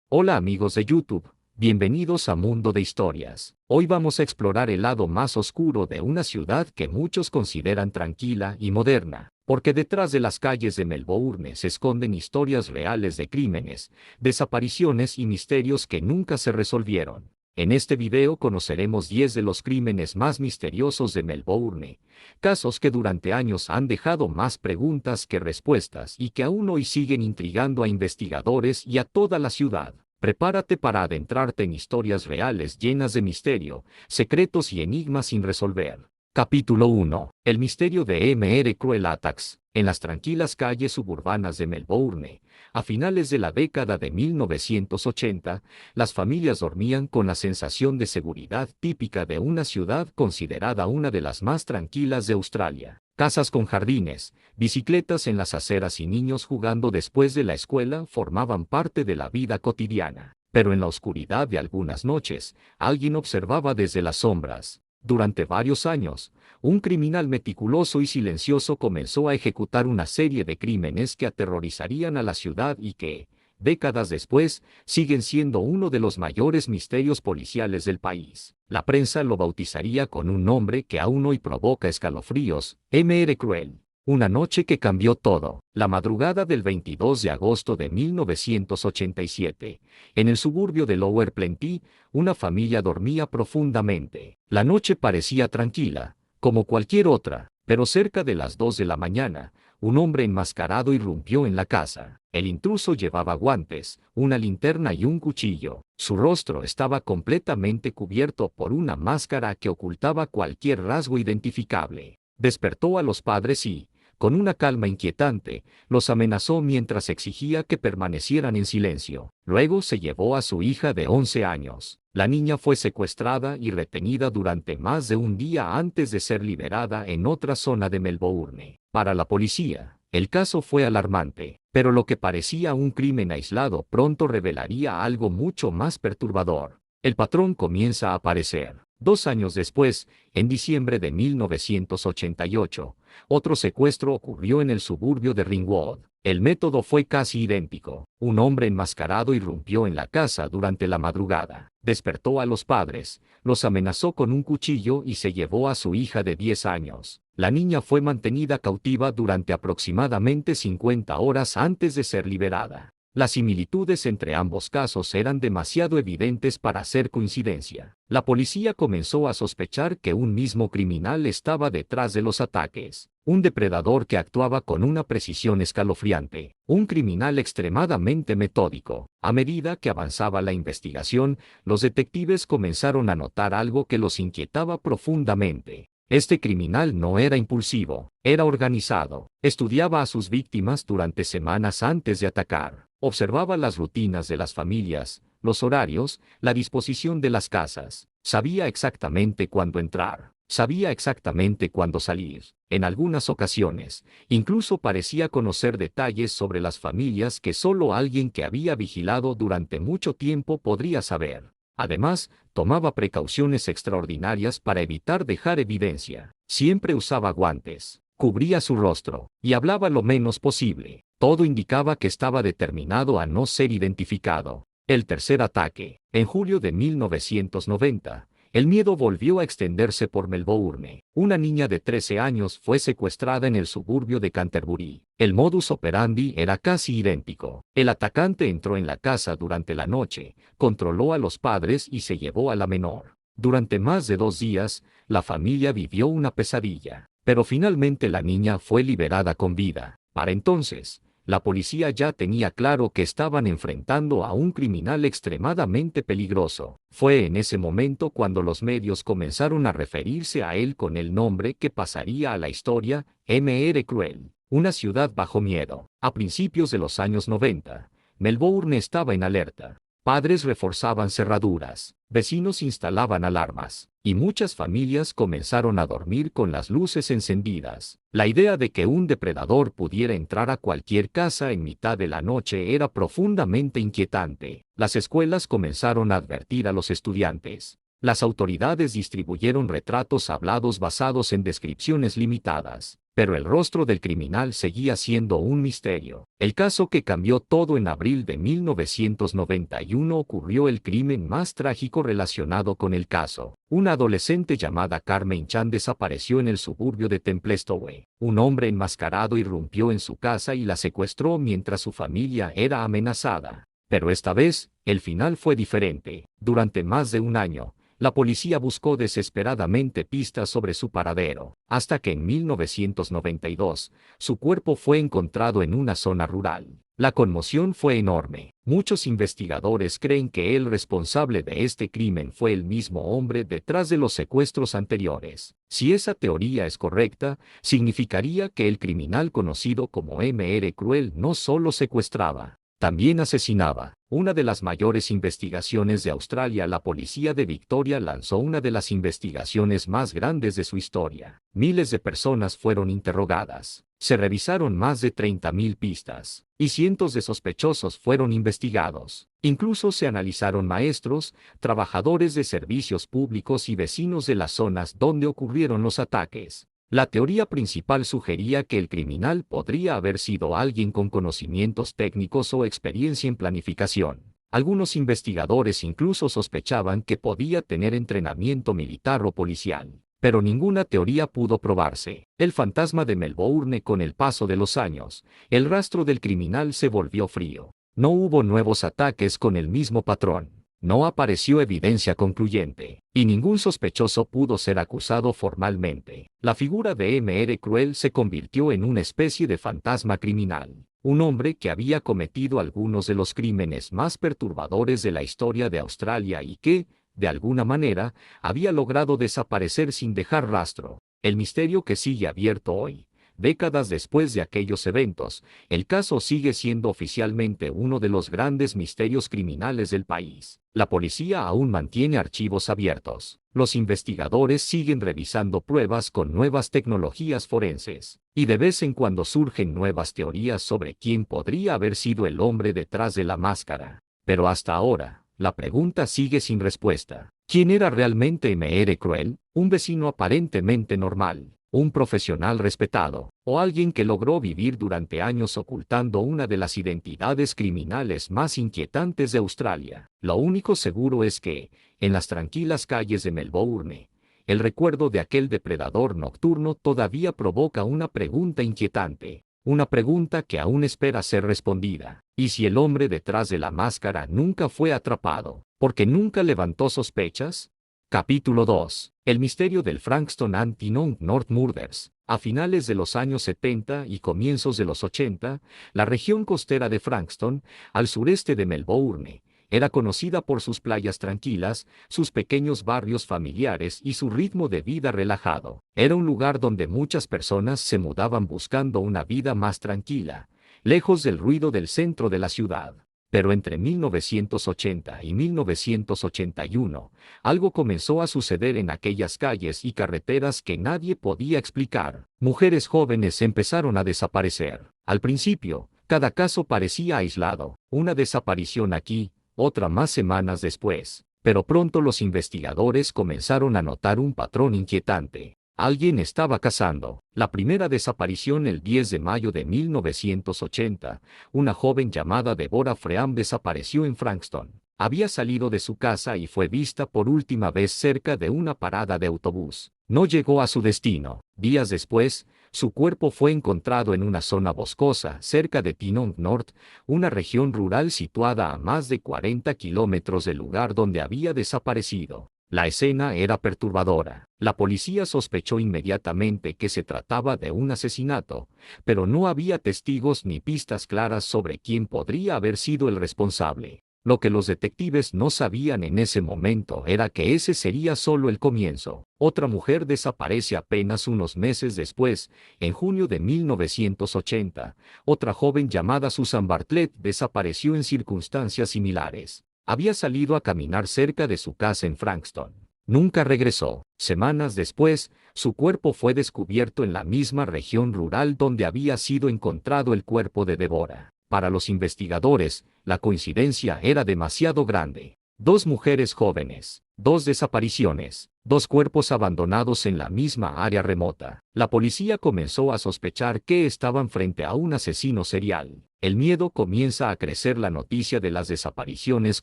Hola amigos de YouTube, bienvenidos a Mundo de Historias. Hoy vamos a explorar el lado más oscuro de una ciudad que muchos consideran tranquila y moderna, porque detrás de las calles de Melbourne se esconden historias reales de crímenes, desapariciones y misterios que nunca se resolvieron. En este video conoceremos 10 de los crímenes más misteriosos de Melbourne, casos que durante años han dejado más preguntas que respuestas y que aún hoy siguen intrigando a investigadores y a toda la ciudad. Prepárate para adentrarte en historias reales llenas de misterio, secretos y enigmas sin resolver. Capítulo 1. El misterio de Mr. Cruel Attacks. En las tranquilas calles suburbanas de Melbourne, a finales de la década de 1980, las familias dormían con la sensación de seguridad típica de una ciudad considerada una de las más tranquilas de Australia. Casas con jardines, bicicletas en las aceras y niños jugando después de la escuela formaban parte de la vida cotidiana. Pero en la oscuridad de algunas noches, alguien observaba desde las sombras. Durante varios años, un criminal meticuloso y silencioso comenzó a ejecutar una serie de crímenes que aterrorizarían a la ciudad y que, décadas después, siguen siendo uno de los mayores misterios policiales del país. La prensa lo bautizaría con un nombre que aún hoy provoca escalofríos: Mr. Cruel. Una noche que cambió todo. La madrugada del 22 de agosto de 1987, en el suburbio de Lower Plenty, una familia dormía profundamente. La noche parecía tranquila, como cualquier otra, pero cerca de las 2 de la mañana, un hombre enmascarado irrumpió en la casa. El intruso llevaba guantes, una linterna y un cuchillo. Su rostro estaba completamente cubierto por una máscara que ocultaba cualquier rasgo identificable. Despertó a los padres y, con una calma inquietante, los amenazó mientras exigía que permanecieran en silencio. Luego se llevó a su hija de 11 años. La niña fue secuestrada y retenida durante más de un día antes de ser liberada en otra zona de Melbourne. Para la policía, el caso fue alarmante, pero lo que parecía un crimen aislado pronto revelaría algo mucho más perturbador. El patrón comienza a aparecer. 2 años después, en diciembre de 1988, otro secuestro ocurrió en el suburbio de Ringwood. El método fue casi idéntico. Un hombre enmascarado irrumpió en la casa durante la madrugada. Despertó a los padres, los amenazó con un cuchillo y se llevó a su hija de 10 años. La niña fue mantenida cautiva durante aproximadamente 50 horas antes de ser liberada. Las similitudes entre ambos casos eran demasiado evidentes para ser coincidencia. La policía comenzó a sospechar que un mismo criminal estaba detrás de los ataques. Un depredador que actuaba con una precisión escalofriante. Un criminal extremadamente metódico. A medida que avanzaba la investigación, los detectives comenzaron a notar algo que los inquietaba profundamente. Este criminal no era impulsivo, era organizado. Estudiaba a sus víctimas durante semanas antes de atacar. Observaba las rutinas de las familias, los horarios, la disposición de las casas. Sabía exactamente cuándo entrar. Sabía exactamente cuándo salir. En algunas ocasiones, incluso parecía conocer detalles sobre las familias que solo alguien que había vigilado durante mucho tiempo podría saber. Además, tomaba precauciones extraordinarias para evitar dejar evidencia. Siempre usaba guantes, cubría su rostro, y hablaba lo menos posible. Todo indicaba que estaba determinado a no ser identificado. El tercer ataque. En julio de 1990, el miedo volvió a extenderse por Melbourne. Una niña de 13 años fue secuestrada en el suburbio de Canterbury. El modus operandi era casi idéntico. El atacante entró en la casa durante la noche, controló a los padres y se llevó a la menor. Durante más de 2 días, la familia vivió una pesadilla. Pero finalmente la niña fue liberada con vida. Para entonces, la policía ya tenía claro que estaban enfrentando a un criminal extremadamente peligroso. Fue en ese momento cuando los medios comenzaron a referirse a él con el nombre que pasaría a la historia: Mr. Cruel. Una ciudad bajo miedo. A principios de los años 90, Melbourne estaba en alerta. Padres reforzaban cerraduras, vecinos instalaban alarmas, y muchas familias comenzaron a dormir con las luces encendidas. La idea de que un depredador pudiera entrar a cualquier casa en mitad de la noche era profundamente inquietante. Las escuelas comenzaron a advertir a los estudiantes. Las autoridades distribuyeron retratos hablados basados en descripciones limitadas. pero el rostro del criminal seguía siendo un misterio. El caso que cambió todo: en abril de 1991 ocurrió el crimen más trágico relacionado con el caso. Una adolescente llamada Carmen Chan desapareció en el suburbio de Templestowe. Un hombre enmascarado irrumpió en su casa y la secuestró mientras su familia era amenazada. Pero esta vez, el final fue diferente. Durante más de un año, la policía buscó desesperadamente pistas sobre su paradero, hasta que en 1992, su cuerpo fue encontrado en una zona rural. La conmoción fue enorme. Muchos investigadores creen que el responsable de este crimen fue el mismo hombre detrás de los secuestros anteriores. Si esa teoría es correcta, significaría que el criminal conocido como Mr. Cruel no solo secuestraba, también asesinaba. Una de las mayores investigaciones de Australia. La policía de Victoria lanzó una de las investigaciones más grandes de su historia. Miles de personas fueron interrogadas. Se revisaron más de 30.000 pistas, y cientos de sospechosos fueron investigados. Incluso se analizaron maestros, trabajadores de servicios públicos y vecinos de las zonas donde ocurrieron los ataques. La teoría principal sugería que el criminal podría haber sido alguien con conocimientos técnicos o experiencia en planificación. Algunos investigadores incluso sospechaban que podía tener entrenamiento militar o policial. Pero ninguna teoría pudo probarse. El fantasma de Melbourne. Con el paso de los años, el rastro del criminal se volvió frío. No hubo nuevos ataques con el mismo patrón. No apareció evidencia concluyente, y ningún sospechoso pudo ser acusado formalmente. La figura de Mr. Cruel se convirtió en una especie de fantasma criminal. Un hombre que había cometido algunos de los crímenes más perturbadores de la historia de Australia y que, de alguna manera, había logrado desaparecer sin dejar rastro. El misterio que sigue abierto hoy. Décadas después de aquellos eventos, el caso sigue siendo oficialmente uno de los grandes misterios criminales del país. La policía aún mantiene archivos abiertos. Los investigadores siguen revisando pruebas con nuevas tecnologías forenses. Y de vez en cuando surgen nuevas teorías sobre quién podría haber sido el hombre detrás de la máscara. Pero hasta ahora, la pregunta sigue sin respuesta. ¿Quién era realmente Mr. Cruel? ¿Un vecino aparentemente normal? ¿Un profesional respetado? ¿O alguien que logró vivir durante años ocultando una de las identidades criminales más inquietantes de Australia? Lo único seguro es que, en las tranquilas calles de Melbourne, el recuerdo de aquel depredador nocturno todavía provoca una pregunta inquietante. Una pregunta que aún espera ser respondida. ¿Y si el hombre detrás de la máscara nunca fue atrapado? ¿Porque nunca levantó sospechas? Capítulo 2. El misterio del Frankston and Tenon North Murders. A finales de los años 70 y comienzos de los 80, la región costera de Frankston, al sureste de Melbourne, era conocida por sus playas tranquilas, sus pequeños barrios familiares y su ritmo de vida relajado. Era un lugar donde muchas personas se mudaban buscando una vida más tranquila, lejos del ruido del centro de la ciudad. Pero entre 1980 y 1981, algo comenzó a suceder en aquellas calles y carreteras que nadie podía explicar. Mujeres jóvenes empezaron a desaparecer. Al principio, cada caso parecía aislado, una desaparición aquí, otra más semanas después. Pero pronto los investigadores comenzaron a notar un patrón inquietante. Alguien estaba cazando. La primera desaparición el 10 de mayo de 1980, una joven llamada Deborah Fream desapareció en Frankston. Había salido de su casa y fue vista por última vez cerca de una parada de autobús. No llegó a su destino. Días después, su cuerpo fue encontrado en una zona boscosa cerca de Tenon North, una región rural situada a más de 40 kilómetros del lugar donde había desaparecido. La escena era perturbadora. La policía sospechó inmediatamente que se trataba de un asesinato, pero no había testigos ni pistas claras sobre quién podría haber sido el responsable. Lo que los detectives no sabían en ese momento era que ese sería solo el comienzo. Otra mujer desaparece apenas unos meses después, en junio de 1980. Otra joven llamada Susan Bartlett desapareció en circunstancias similares. Había salido a caminar cerca de su casa en Frankston. Nunca regresó. Semanas después, su cuerpo fue descubierto en la misma región rural donde había sido encontrado el cuerpo de Deborah. Para los investigadores, la coincidencia era demasiado grande. 2 mujeres jóvenes, 2 desapariciones, 2 cuerpos abandonados en la misma área remota. La policía comenzó a sospechar que estaban frente a un asesino serial. El miedo comienza a crecer. La noticia de las desapariciones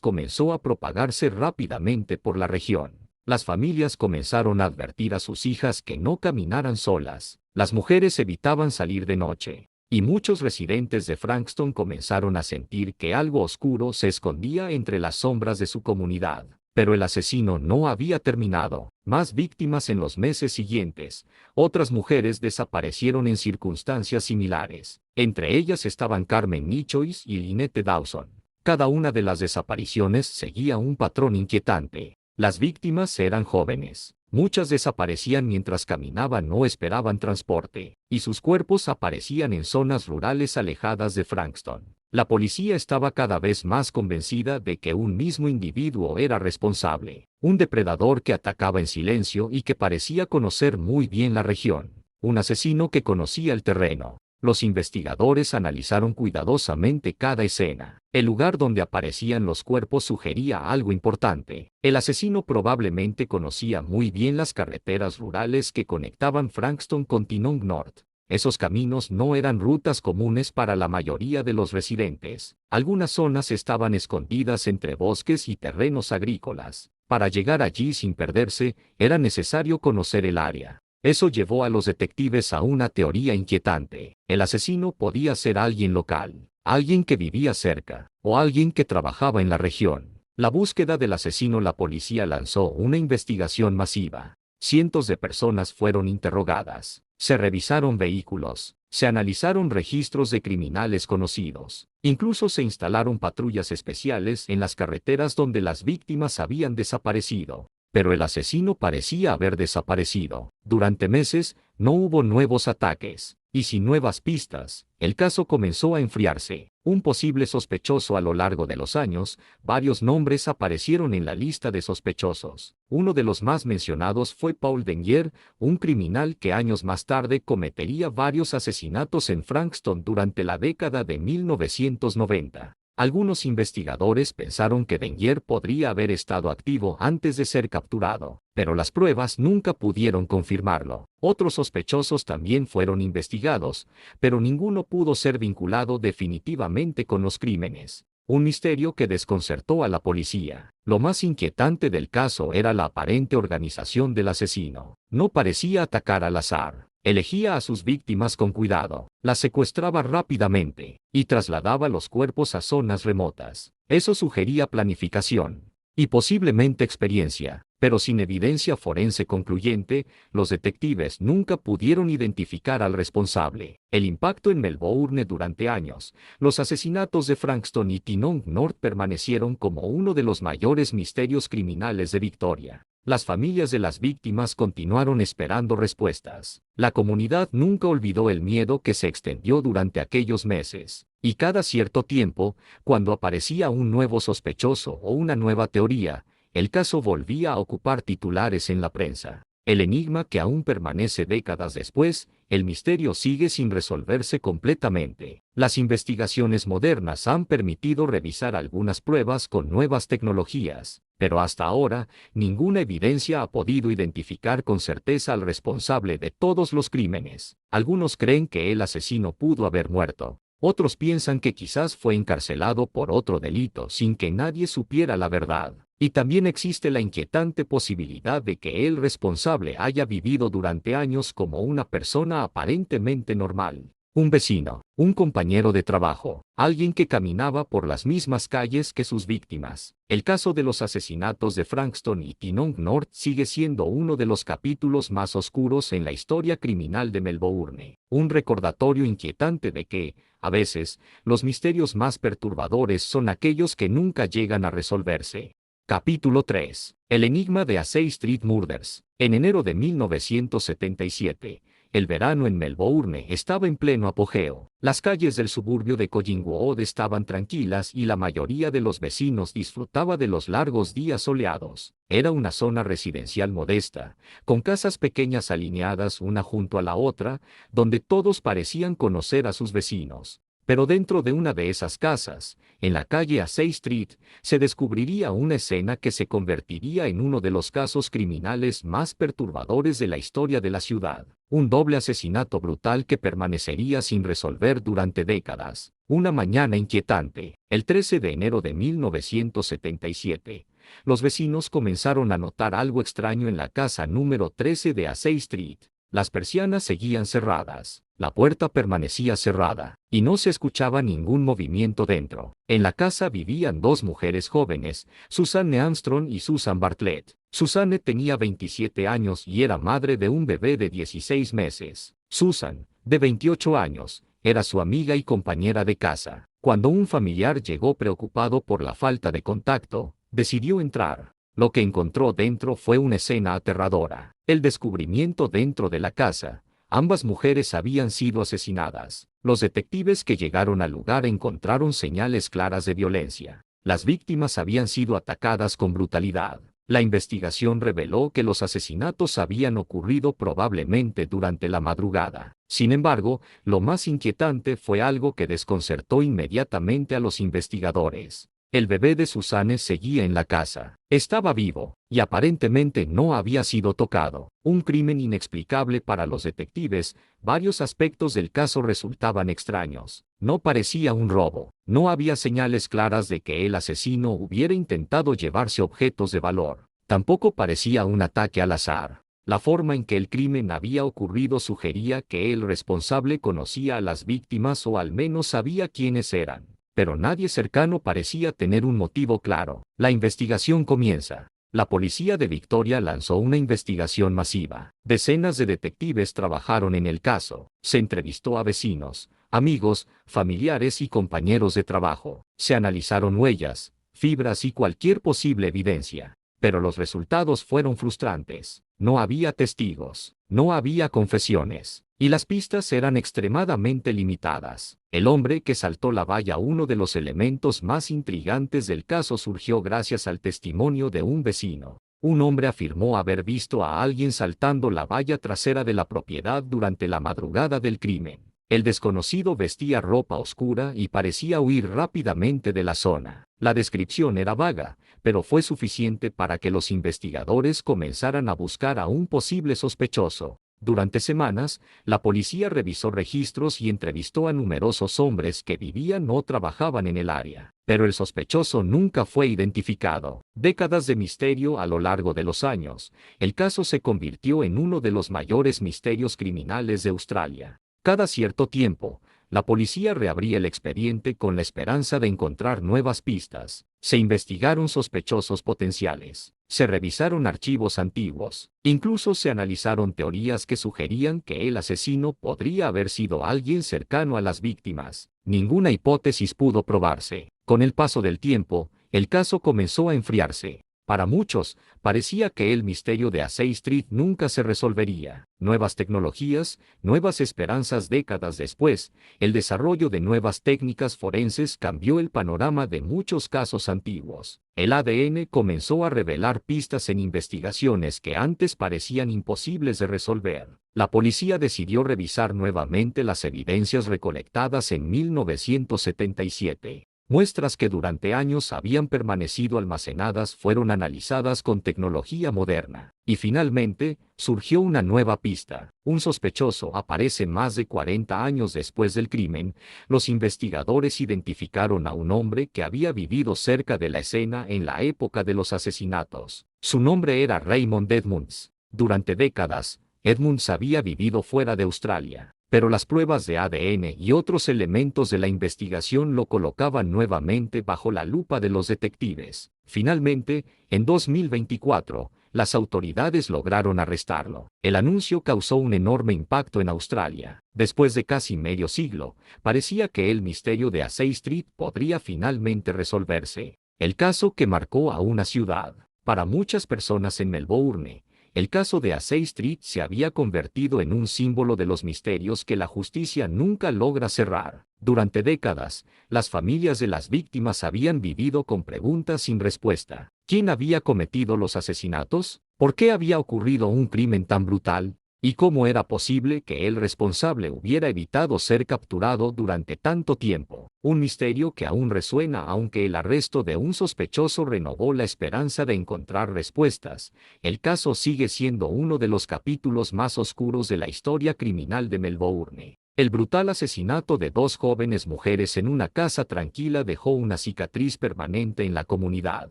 comenzó a propagarse rápidamente por la región. Las familias comenzaron a advertir a sus hijas que no caminaran solas. Las mujeres evitaban salir de noche. Y muchos residentes de Frankston comenzaron a sentir que algo oscuro se escondía entre las sombras de su comunidad. Pero el asesino no había terminado. Más víctimas en los meses siguientes. Otras mujeres desaparecieron en circunstancias similares. Entre ellas estaban Carmen Nichols y Lynette Dawson. Cada una de las desapariciones seguía un patrón inquietante. Las víctimas eran jóvenes. Muchas desaparecían mientras caminaban o esperaban transporte, y sus cuerpos aparecían en zonas rurales alejadas de Frankston. La policía estaba cada vez más convencida de que un mismo individuo era responsable, un depredador que atacaba en silencio y que parecía conocer muy bien la región, un asesino que conocía el terreno. Los investigadores analizaron cuidadosamente cada escena. El lugar donde aparecían los cuerpos sugería algo importante. El asesino probablemente conocía muy bien las carreteras rurales que conectaban Frankston con Tenon North. Esos caminos no eran rutas comunes para la mayoría de los residentes. Algunas zonas estaban escondidas entre bosques y terrenos agrícolas. Para llegar allí sin perderse, era necesario conocer el área. Eso llevó a los detectives a una teoría inquietante. El asesino podía ser alguien local, alguien que vivía cerca, o alguien que trabajaba en la región. La búsqueda del asesino. La policía lanzó una investigación masiva. Cientos de personas fueron interrogadas. Se revisaron vehículos. Se analizaron registros de criminales conocidos. Incluso se instalaron patrullas especiales en las carreteras donde las víctimas habían desaparecido. Pero el asesino parecía haber desaparecido. Durante meses, no hubo nuevos ataques, y sin nuevas pistas, el caso comenzó a enfriarse. Un posible sospechoso. A lo largo de los años, varios nombres aparecieron en la lista de sospechosos. Uno de los más mencionados fue Paul Dengier, un criminal que años más tarde cometería varios asesinatos en Frankston durante la década de 1990. Algunos investigadores pensaron que Dengier podría haber estado activo antes de ser capturado, pero las pruebas nunca pudieron confirmarlo. Otros sospechosos también fueron investigados, pero ninguno pudo ser vinculado definitivamente con los crímenes. Un misterio que desconcertó a la policía. Lo más inquietante del caso era la aparente organización del asesino. No parecía atacar al azar. Elegía a sus víctimas con cuidado, las secuestraba rápidamente, y trasladaba los cuerpos a zonas remotas. Eso sugería planificación, y posiblemente experiencia, pero sin evidencia forense concluyente, los detectives nunca pudieron identificar al responsable. El impacto en Melbourne durante años. Los asesinatos de Frankston y Tenon North permanecieron como uno de los mayores misterios criminales de Victoria. Las familias de las víctimas continuaron esperando respuestas. La comunidad nunca olvidó el miedo que se extendió durante aquellos meses. Y cada cierto tiempo, cuando aparecía un nuevo sospechoso o una nueva teoría, el caso volvía a ocupar titulares en la prensa. El enigma que aún permanece décadas después, el misterio sigue sin resolverse completamente. Las investigaciones modernas han permitido revisar algunas pruebas con nuevas tecnologías, pero hasta ahora, ninguna evidencia ha podido identificar con certeza al responsable de todos los crímenes. Algunos creen que el asesino pudo haber muerto. Otros piensan que quizás fue encarcelado por otro delito sin que nadie supiera la verdad. Y también existe la inquietante posibilidad de que el responsable haya vivido durante años como una persona aparentemente normal. Un vecino, un compañero de trabajo, alguien que caminaba por las mismas calles que sus víctimas. El caso de los asesinatos de Frankston y Tenon North sigue siendo uno de los capítulos más oscuros en la historia criminal de Melbourne. Un recordatorio inquietante de que, a veces, los misterios más perturbadores son aquellos que nunca llegan a resolverse. Capítulo 3. El enigma de Asay Street Murders. En enero de 1977, el verano en Melbourne estaba en pleno apogeo. Las calles del suburbio de Collingwood estaban tranquilas y la mayoría de los vecinos disfrutaba de los largos días soleados. Era una zona residencial modesta, con casas pequeñas alineadas una junto a la otra, donde todos parecían conocer a sus vecinos. Pero dentro de una de esas casas, en la calle Asay Street, se descubriría una escena que se convertiría en uno de los casos criminales más perturbadores de la historia de la ciudad. Un doble asesinato brutal que permanecería sin resolver durante décadas. Una mañana inquietante, el 13 de enero de 1977, los vecinos comenzaron a notar algo extraño en la casa número 13 de Asay Street. Las persianas seguían cerradas, la puerta permanecía cerrada, y no se escuchaba ningún movimiento dentro. En la casa vivían dos mujeres jóvenes, Susanne Armstrong y Susan Bartlett. Susanne tenía 27 años y era madre de un bebé de 16 meses. Susan, de 28 años, era su amiga y compañera de casa. Cuando un familiar llegó preocupado por la falta de contacto, decidió entrar. Lo que encontró dentro fue una escena aterradora. El descubrimiento dentro de la casa. Ambas mujeres habían sido asesinadas. Los detectives que llegaron al lugar encontraron señales claras de violencia. Las víctimas habían sido atacadas con brutalidad. La investigación reveló que los asesinatos habían ocurrido probablemente durante la madrugada. Sin embargo, lo más inquietante fue algo que desconcertó inmediatamente a los investigadores. El bebé de Susanne seguía en la casa. Estaba vivo, y aparentemente no había sido tocado. Un crimen inexplicable para los detectives. Varios aspectos del caso resultaban extraños. No parecía un robo. No había señales claras de que el asesino hubiera intentado llevarse objetos de valor. Tampoco parecía un ataque al azar. La forma en que el crimen había ocurrido sugería que el responsable conocía a las víctimas o al menos sabía quiénes eran. Pero nadie cercano parecía tener un motivo claro. La investigación comienza. La policía de Victoria lanzó una investigación masiva. Decenas de detectives trabajaron en el caso. Se entrevistó a vecinos, amigos, familiares y compañeros de trabajo. Se analizaron huellas, fibras y cualquier posible evidencia. Pero los resultados fueron frustrantes. No había testigos, no había confesiones, y las pistas eran extremadamente limitadas. El hombre que saltó la valla, uno de los elementos más intrigantes del caso, surgió gracias al testimonio de un vecino. Un hombre afirmó haber visto a alguien saltando la valla trasera de la propiedad durante la madrugada del crimen. El desconocido vestía ropa oscura y parecía huir rápidamente de la zona. La descripción era vaga, pero fue suficiente para que los investigadores comenzaran a buscar a un posible sospechoso. Durante semanas, la policía revisó registros y entrevistó a numerosos hombres que vivían o trabajaban en el área. Pero el sospechoso nunca fue identificado. Décadas de misterio a lo largo de los años, el caso se convirtió en uno de los mayores misterios criminales de Australia. Cada cierto tiempo, la policía reabría el expediente con la esperanza de encontrar nuevas pistas. Se investigaron sospechosos potenciales. Se revisaron archivos antiguos. Incluso se analizaron teorías que sugerían que el asesino podría haber sido alguien cercano a las víctimas. Ninguna hipótesis pudo probarse. Con el paso del tiempo, el caso comenzó a enfriarse. Para muchos, parecía que el misterio de Asay Street nunca se resolvería. Nuevas tecnologías, nuevas esperanzas. Décadas después, el desarrollo de nuevas técnicas forenses cambió el panorama de muchos casos antiguos. El ADN comenzó a revelar pistas en investigaciones que antes parecían imposibles de resolver. La policía decidió revisar nuevamente las evidencias recolectadas en 1977. Muestras que durante años habían permanecido almacenadas fueron analizadas con tecnología moderna. Y finalmente, surgió una nueva pista. Un sospechoso aparece más de 40 años después del crimen. Los investigadores identificaron a un hombre que había vivido cerca de la escena en la época de los asesinatos. Su nombre era Raymond Edmunds. Durante décadas, Edmunds había vivido fuera de Australia. Pero las pruebas de ADN y otros elementos de la investigación lo colocaban nuevamente bajo la lupa de los detectives. Finalmente, en 2024, las autoridades lograron arrestarlo. El anuncio causó un enorme impacto en Australia. Después de casi medio siglo, parecía que el misterio de Asay Street podría finalmente resolverse. El caso que marcó a una ciudad. Para muchas personas en Melbourne, el caso de Asay Street se había convertido en un símbolo de los misterios que la justicia nunca logra cerrar. Durante décadas, las familias de las víctimas habían vivido con preguntas sin respuesta. ¿Quién había cometido los asesinatos? ¿Por qué había ocurrido un crimen tan brutal? ¿Y cómo era posible que el responsable hubiera evitado ser capturado durante tanto tiempo? Un misterio que aún resuena, aunque el arresto de un sospechoso renovó la esperanza de encontrar respuestas. El caso sigue siendo uno de los capítulos más oscuros de la historia criminal de Melbourne. El brutal asesinato de dos jóvenes mujeres en una casa tranquila dejó una cicatriz permanente en la comunidad.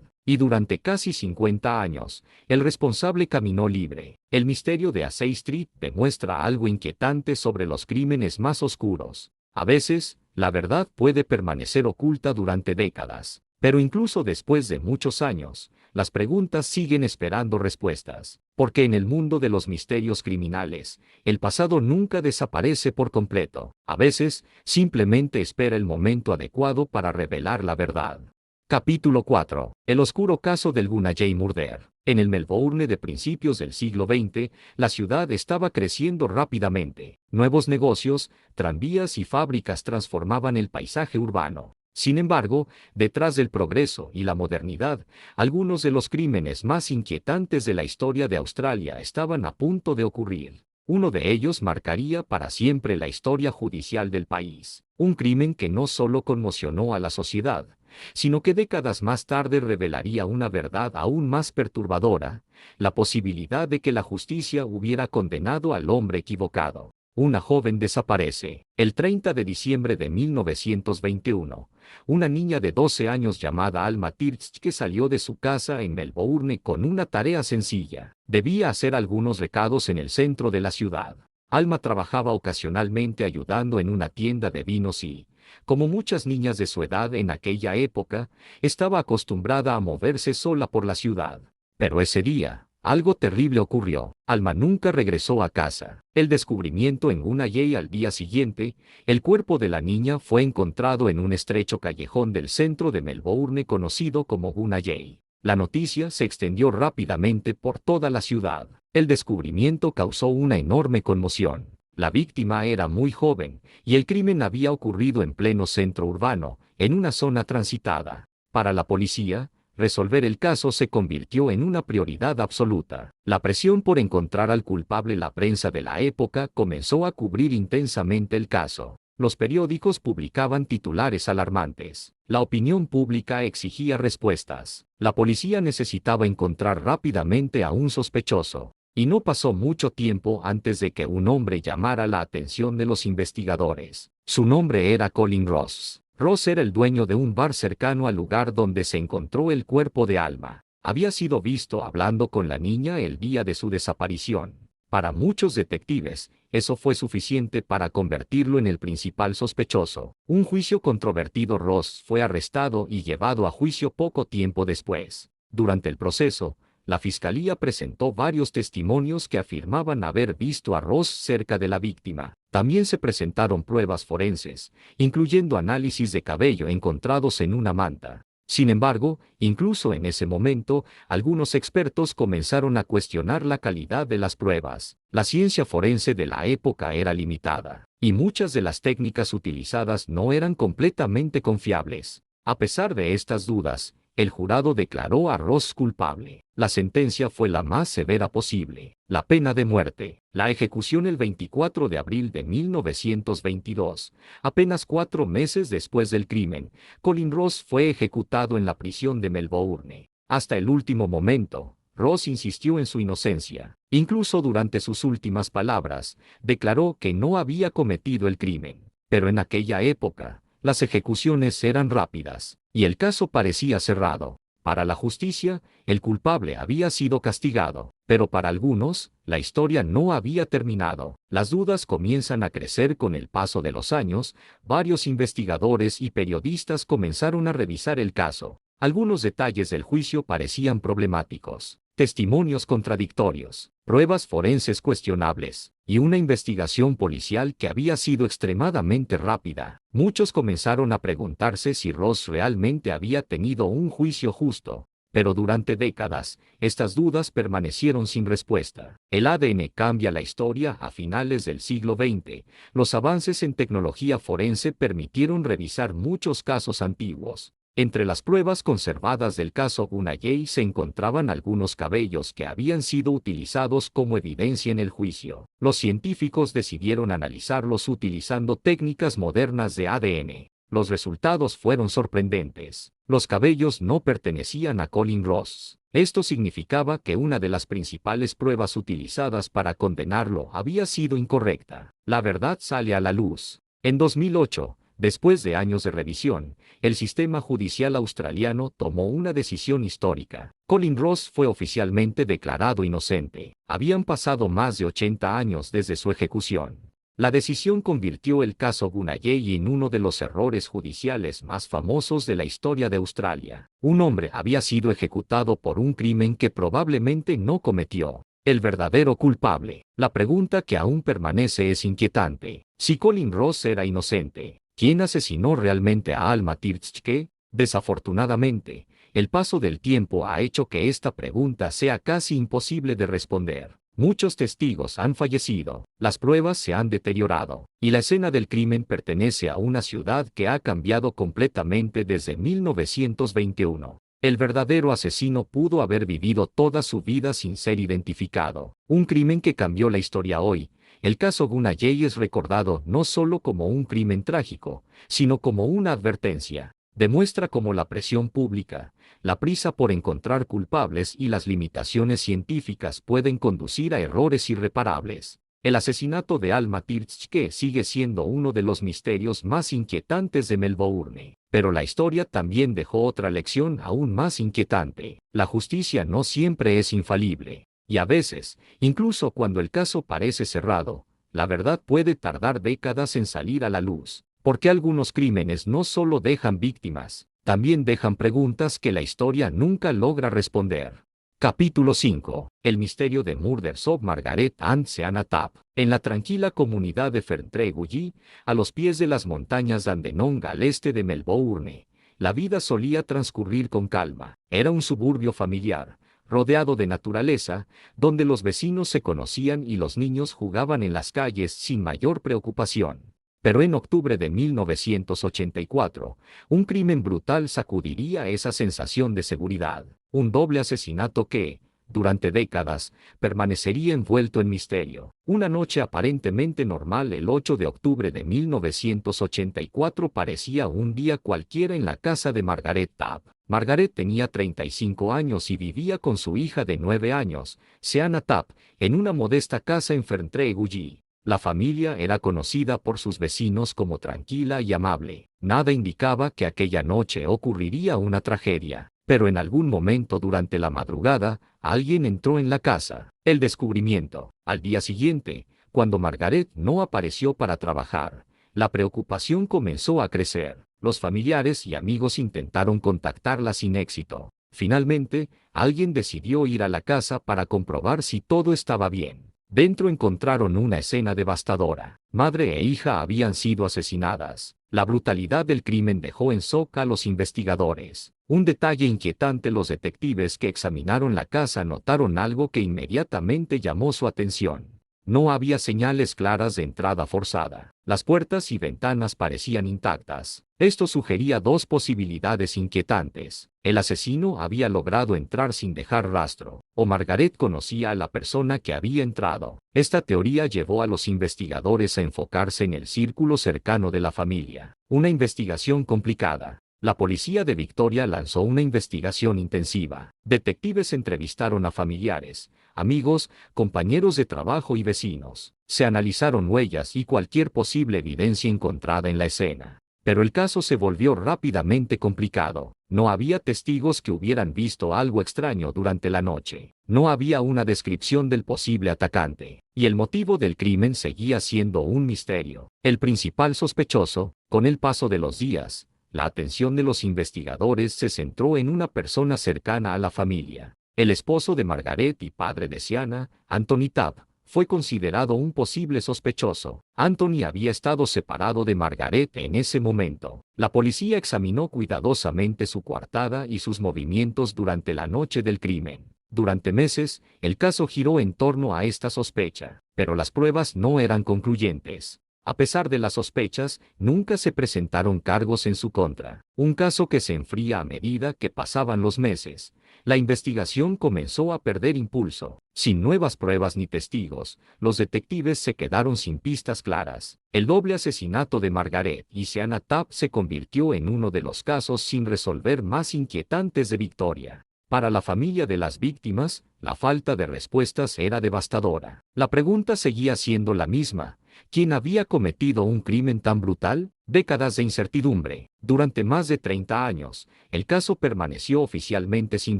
Y durante casi 50 años, el responsable caminó libre. El misterio de Asay Street demuestra algo inquietante sobre los crímenes más oscuros. A veces, la verdad puede permanecer oculta durante décadas, pero incluso después de muchos años, las preguntas siguen esperando respuestas. Porque en el mundo de los misterios criminales, el pasado nunca desaparece por completo. A veces, simplemente espera el momento adecuado para revelar la verdad. Capítulo 4. El oscuro caso del Gunajay Murder. En el Melbourne de principios del siglo XX, la ciudad estaba creciendo rápidamente. Nuevos negocios, tranvías y fábricas transformaban el paisaje urbano. Sin embargo, detrás del progreso y la modernidad, algunos de los crímenes más inquietantes de la historia de Australia estaban a punto de ocurrir. Uno de ellos marcaría para siempre la historia judicial del país. Un crimen que no solo conmocionó a la sociedad, sino que décadas más tarde revelaría una verdad aún más perturbadora, la posibilidad de que la justicia hubiera condenado al hombre equivocado. Una joven desaparece. El 30 de diciembre de 1921, una niña de 12 años llamada Alma Tirch que salió de su casa en Melbourne con una tarea sencilla. Debía hacer algunos recados en el centro de la ciudad. Alma trabajaba ocasionalmente ayudando en una tienda de vinos y, como muchas niñas de su edad en aquella época, estaba acostumbrada a moverse sola por la ciudad. Pero ese día, algo terrible ocurrió. Alma nunca regresó a casa. El descubrimiento en Gunajay al día siguiente, el cuerpo de la niña fue encontrado en un estrecho callejón del centro de Melbourne conocido como Gunajay. La noticia se extendió rápidamente por toda la ciudad. El descubrimiento causó una enorme conmoción. La víctima era muy joven, y el crimen había ocurrido en pleno centro urbano, en una zona transitada. Para la policía, resolver el caso se convirtió en una prioridad absoluta. La presión por encontrar al culpable, la prensa de la época comenzó a cubrir intensamente el caso. Los periódicos publicaban titulares alarmantes. La opinión pública exigía respuestas. La policía necesitaba encontrar rápidamente a un sospechoso. Y no pasó mucho tiempo antes de que un hombre llamara la atención de los investigadores. Su nombre era Colin Ross. Ross era el dueño de un bar cercano al lugar donde se encontró el cuerpo de Alma. Había sido visto hablando con la niña el día de su desaparición. Para muchos detectives, eso fue suficiente para convertirlo en el principal sospechoso. Un juicio controvertido. Ross fue arrestado y llevado a juicio poco tiempo después. Durante el proceso, la fiscalía presentó varios testimonios que afirmaban haber visto a Ross cerca de la víctima. También se presentaron pruebas forenses, incluyendo análisis de cabello encontrados en una manta. Sin embargo, incluso en ese momento, algunos expertos comenzaron a cuestionar la calidad de las pruebas. La ciencia forense de la época era limitada, y muchas de las técnicas utilizadas no eran completamente confiables. A pesar de estas dudas, el jurado declaró a Ross culpable. La sentencia fue la más severa posible, la pena de muerte. La ejecución el 24 de abril de 1922, apenas 4 meses después del crimen. Colin Ross fue ejecutado en la prisión de Melbourne. Hasta el último momento, Ross insistió en su inocencia. Incluso durante sus últimas palabras, declaró que no había cometido el crimen. Pero en aquella época, las ejecuciones eran rápidas, y el caso parecía cerrado. Para la justicia, el culpable había sido castigado, pero para algunos, la historia no había terminado. Las dudas comienzan a crecer con el paso de los años. Varios investigadores y periodistas comenzaron a revisar el caso. Algunos detalles del juicio parecían problemáticos. Testimonios contradictorios, pruebas forenses cuestionables, y una investigación policial que había sido extremadamente rápida. Muchos comenzaron a preguntarse si Ross realmente había tenido un juicio justo, pero durante décadas, estas dudas permanecieron sin respuesta. El ADN cambia la historia. A finales del siglo XX, los avances en tecnología forense permitieron revisar muchos casos antiguos. Entre las pruebas conservadas del caso Gunayei se encontraban algunos cabellos que habían sido utilizados como evidencia en el juicio. Los científicos decidieron analizarlos utilizando técnicas modernas de ADN. Los resultados fueron sorprendentes. Los cabellos no pertenecían a Colin Ross. Esto significaba que una de las principales pruebas utilizadas para condenarlo había sido incorrecta. La verdad sale a la luz. En 2008, después de años de revisión, el sistema judicial australiano tomó una decisión histórica. Colin Ross fue oficialmente declarado inocente. Habían pasado más de 80 años desde su ejecución. La decisión convirtió el caso Gunayei en uno de los errores judiciales más famosos de la historia de Australia. Un hombre había sido ejecutado por un crimen que probablemente no cometió. El verdadero culpable. La pregunta que aún permanece es inquietante. Si Colin Ross era inocente, ¿quién asesinó realmente a Alma Tirtschke? Desafortunadamente, el paso del tiempo ha hecho que esta pregunta sea casi imposible de responder. Muchos testigos han fallecido, las pruebas se han deteriorado, y la escena del crimen pertenece a una ciudad que ha cambiado completamente desde 1921. El verdadero asesino pudo haber vivido toda su vida sin ser identificado. Un crimen que cambió la historia hoy. El caso Gunayei es recordado no solo como un crimen trágico, sino como una advertencia. Demuestra cómo la presión pública, la prisa por encontrar culpables y las limitaciones científicas pueden conducir a errores irreparables. El asesinato de Alma Tirtschke sigue siendo uno de los misterios más inquietantes de Melbourne. Pero la historia también dejó otra lección aún más inquietante. La justicia no siempre es infalible. Y a veces, incluso cuando el caso parece cerrado, la verdad puede tardar décadas en salir a la luz. Porque algunos crímenes no solo dejan víctimas, también dejan preguntas que la historia nunca logra responder. Capítulo 5. El misterio de Murders of Margaret and Seana Tapp. En la tranquila comunidad de Ferntree-Gully, a los pies de las montañas Dandenong al este de Melbourne, la vida solía transcurrir con calma. Era un suburbio familiar, rodeado de naturaleza, donde los vecinos se conocían y los niños jugaban en las calles sin mayor preocupación. Pero en octubre de 1984, un crimen brutal sacudiría esa sensación de seguridad. Un doble asesinato que, durante décadas, permanecería envuelto en misterio. Una noche aparentemente normal el 8 de octubre de 1984 parecía un día cualquiera en la casa de Margaret Tapp. Margaret tenía 35 años y vivía con su hija de 9 años, Seana Tapp, en una modesta casa en Ferntree-Gully. La familia era conocida por sus vecinos como tranquila y amable. Nada indicaba que aquella noche ocurriría una tragedia. Pero en algún momento durante la madrugada, alguien entró en la casa. El descubrimiento. Al día siguiente, cuando Margaret no apareció para trabajar, la preocupación comenzó a crecer. Los familiares y amigos intentaron contactarla sin éxito. Finalmente, alguien decidió ir a la casa para comprobar si todo estaba bien. Dentro encontraron una escena devastadora. Madre e hija habían sido asesinadas. La brutalidad del crimen dejó en shock a los investigadores. Un detalle inquietante: los detectives que examinaron la casa notaron algo que inmediatamente llamó su atención. No había señales claras de entrada forzada. Las puertas y ventanas parecían intactas. Esto sugería dos posibilidades inquietantes. El asesino había logrado entrar sin dejar rastro, o Margaret conocía a la persona que había entrado. Esta teoría llevó a los investigadores a enfocarse en el círculo cercano de la familia. Una investigación complicada. La policía de Victoria lanzó una investigación intensiva. Detectives entrevistaron a familiares, amigos, compañeros de trabajo y vecinos. Se analizaron huellas y cualquier posible evidencia encontrada en la escena. Pero el caso se volvió rápidamente complicado. No había testigos que hubieran visto algo extraño durante la noche. No había una descripción del posible atacante. Y el motivo del crimen seguía siendo un misterio. El principal sospechoso, con el paso de los días, la atención de los investigadores se centró en una persona cercana a la familia. El esposo de Margaret y padre de Seana, Anthony Tapp, fue considerado un posible sospechoso. Anthony había estado separado de Margaret en ese momento. La policía examinó cuidadosamente su coartada y sus movimientos durante la noche del crimen. Durante meses, el caso giró en torno a esta sospecha, pero las pruebas no eran concluyentes. A pesar de las sospechas, nunca se presentaron cargos en su contra. Un caso que se enfría a medida que pasaban los meses. La investigación comenzó a perder impulso. Sin nuevas pruebas ni testigos, los detectives se quedaron sin pistas claras. El doble asesinato de Margaret y Seana Tapp se convirtió en uno de los casos sin resolver más inquietantes de Victoria. Para la familia de las víctimas, la falta de respuestas era devastadora. La pregunta seguía siendo la misma. ¿Quién había cometido un crimen tan brutal? Décadas de incertidumbre. Durante más de 30 años, el caso permaneció oficialmente sin